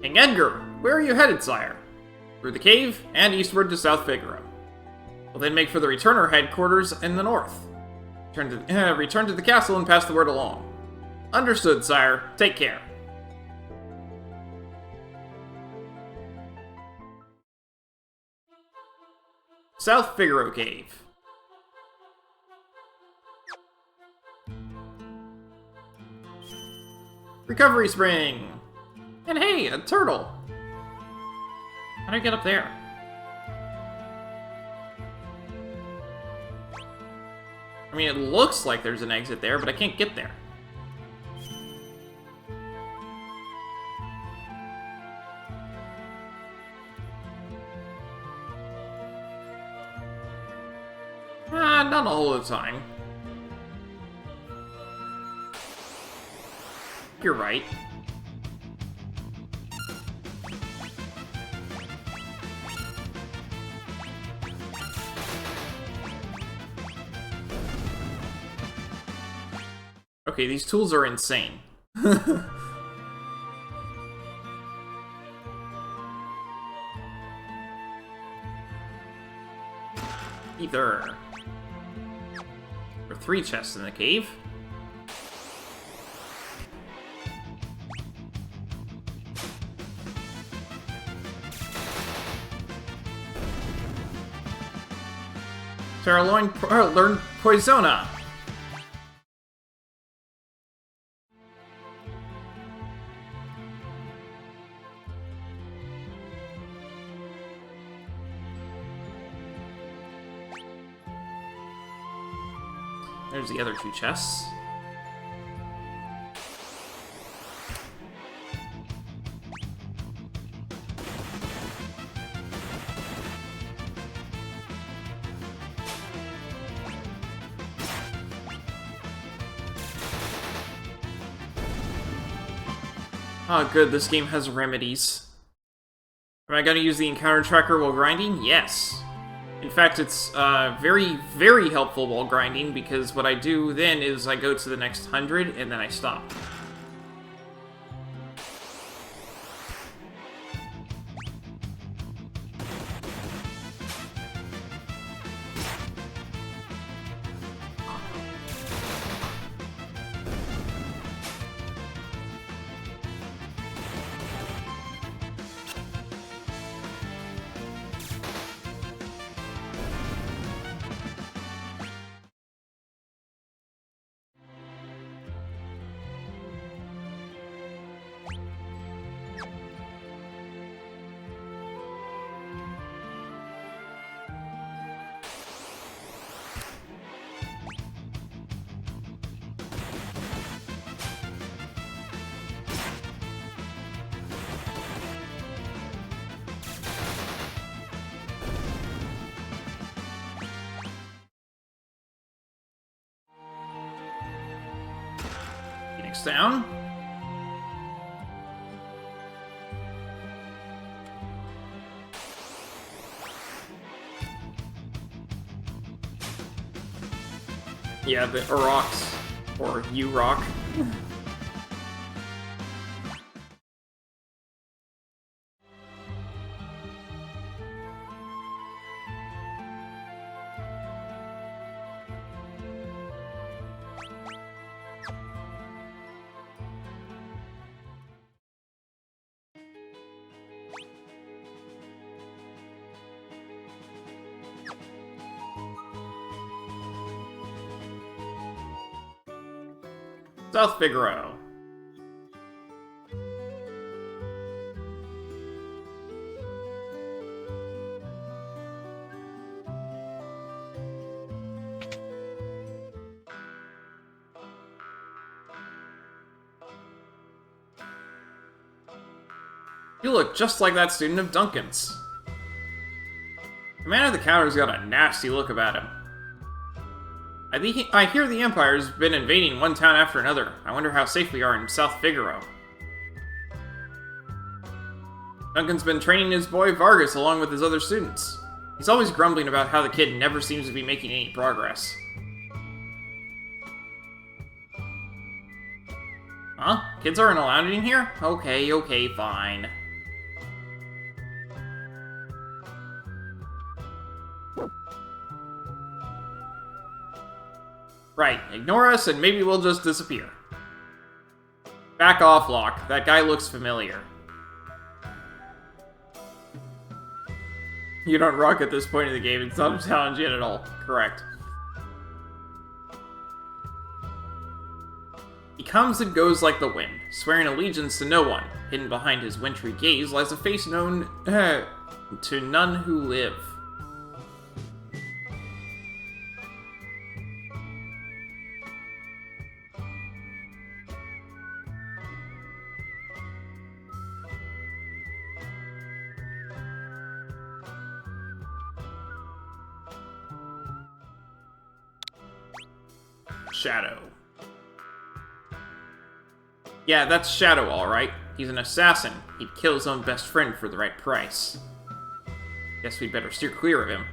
Speaker 1: King Edgar, where are you headed, sire? Through the cave, and eastward to South Figaro. We'll then make for the returner headquarters in the north. Return to the castle and pass the word along. Understood, sire. Take care. South Figaro Cave. Recovery Spring! And hey, a turtle! How do I get up there? I mean, it looks like there's an exit there, but I can't get there. Not all the time. You're right. Okay, these tools are insane. Either. There are 3 chests in the cave. Terra learn Poisona. There's the other 2 chests. Oh, good, this game has remedies. Am I going to use the encounter tracker while grinding? Yes. In fact, it's very, very helpful while grinding, because what I do then is I go to the next 100, and then I stop. Phoenix down. Yeah, the Aurochs, or U-Rock. South Figaro. You look just like that student of Duncan's. The man at the counter's got a nasty look about him. I hear the Empire's been invading one town after another. I wonder how safe we are in South Figaro. Duncan's been training his boy Vargas along with his other students. He's always grumbling about how the kid never seems to be making any progress. Huh? Kids aren't allowed in here? Okay, fine. Right, ignore us and maybe we'll just disappear. Back off, Locke. That guy looks familiar. You don't rock at this point in the game. It's not a challenge yet at all. Correct. He comes and goes like the wind, swearing allegiance to no one. Hidden behind his wintry gaze lies a face known to none who live. Shadow. Yeah, that's Shadow, alright. He's an assassin. He'd kill his own best friend for the right price. Guess we'd better steer clear of him.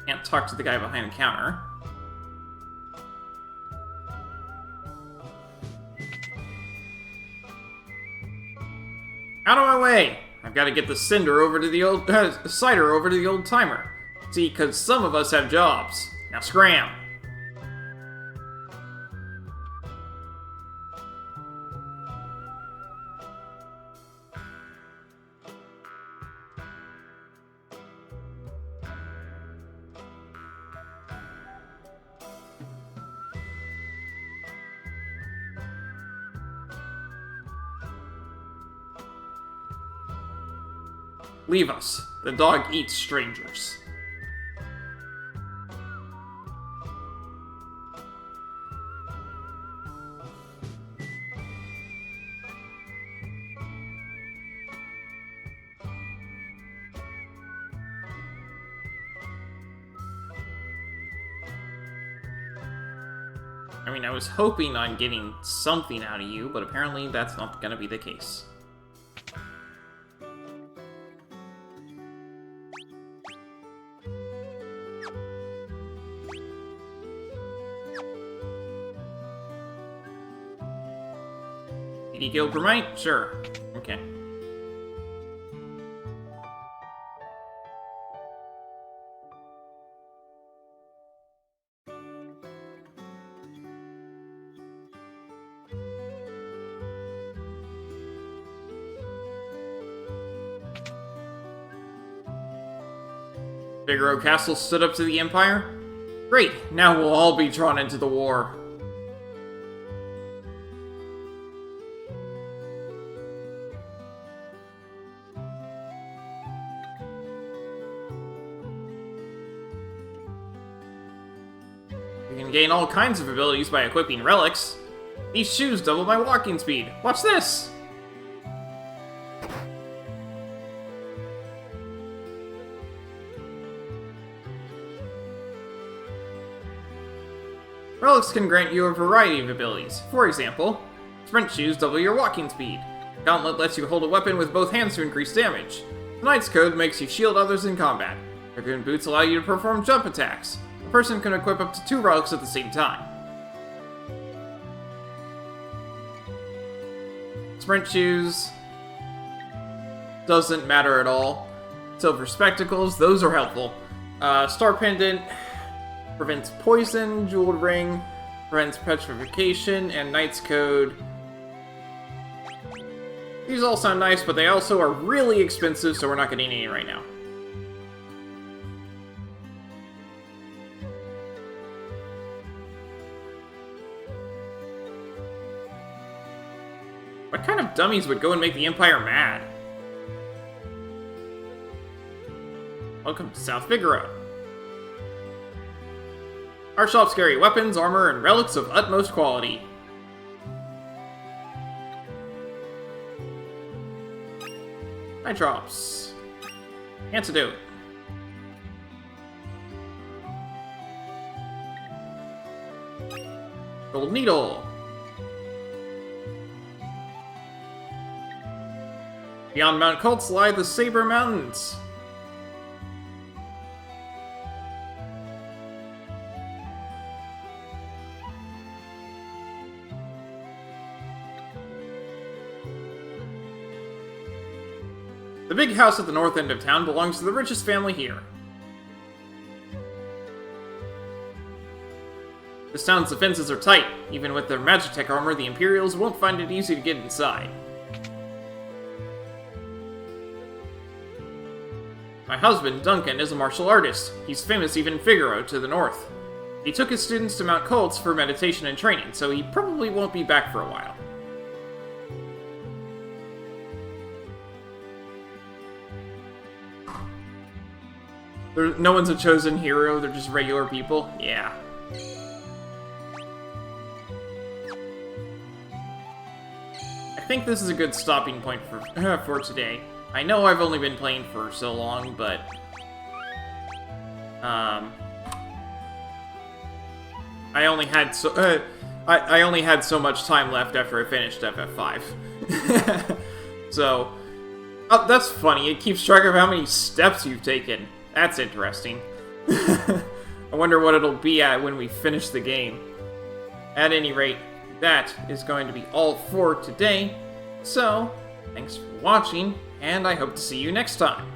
Speaker 1: Can't talk to the guy behind the counter. Out of my way! I've got to get the cider over to the old timer. See, because some of us have jobs. Now scram! Leave us. The dog eats strangers. I mean, I was hoping on getting something out of you, but apparently that's not gonna be the case. Did he kill Grimite? Sure. Okay. Figaro Castle stood up to the Empire? Great, now we'll all be drawn into the war. You can gain all kinds of abilities by equipping relics. These shoes double my walking speed. Watch this! Relics can grant you a variety of abilities. For example, sprint shoes double your walking speed. Gauntlet lets you hold a weapon with both hands to increase damage. The Knight's Code makes you shield others in combat. Dragoon boots allow you to perform jump attacks. A person can equip up to 2 relics at the same time. Sprint shoes doesn't matter at all. Silver spectacles, those are helpful. Star pendant prevents poison, jeweled ring prevents petrification, and Knight's Code. These all sound nice, but they also are really expensive, so we're not getting any right now. What kind of dummies would go and make the Empire mad? Welcome to South Figaro. Our shops carry weapons, armor, and relics of utmost quality. Eye drops. Antidote. Gold needle. Beyond Mount Cults lie the Saber Mountains. The big house at the north end of town belongs to the richest family here. This town's defenses are tight. Even with their Magitech armor, the Imperials won't find it easy to get inside. My husband, Duncan, is a martial artist. He's famous even in Figaro to the north. He took his students to Mount Colts for meditation and training, so he probably won't be back for a while. No one's a chosen hero, they're just regular people? Yeah. I think this is a good stopping point for today. I know I've only been playing for so long, but... I only had so much time left after I finished FF5. So... Oh, that's funny, it keeps track of how many steps you've taken. That's interesting. I wonder what it'll be at when we finish the game. At any rate, that is going to be all for today. So, thanks for watching, and I hope to see you next time.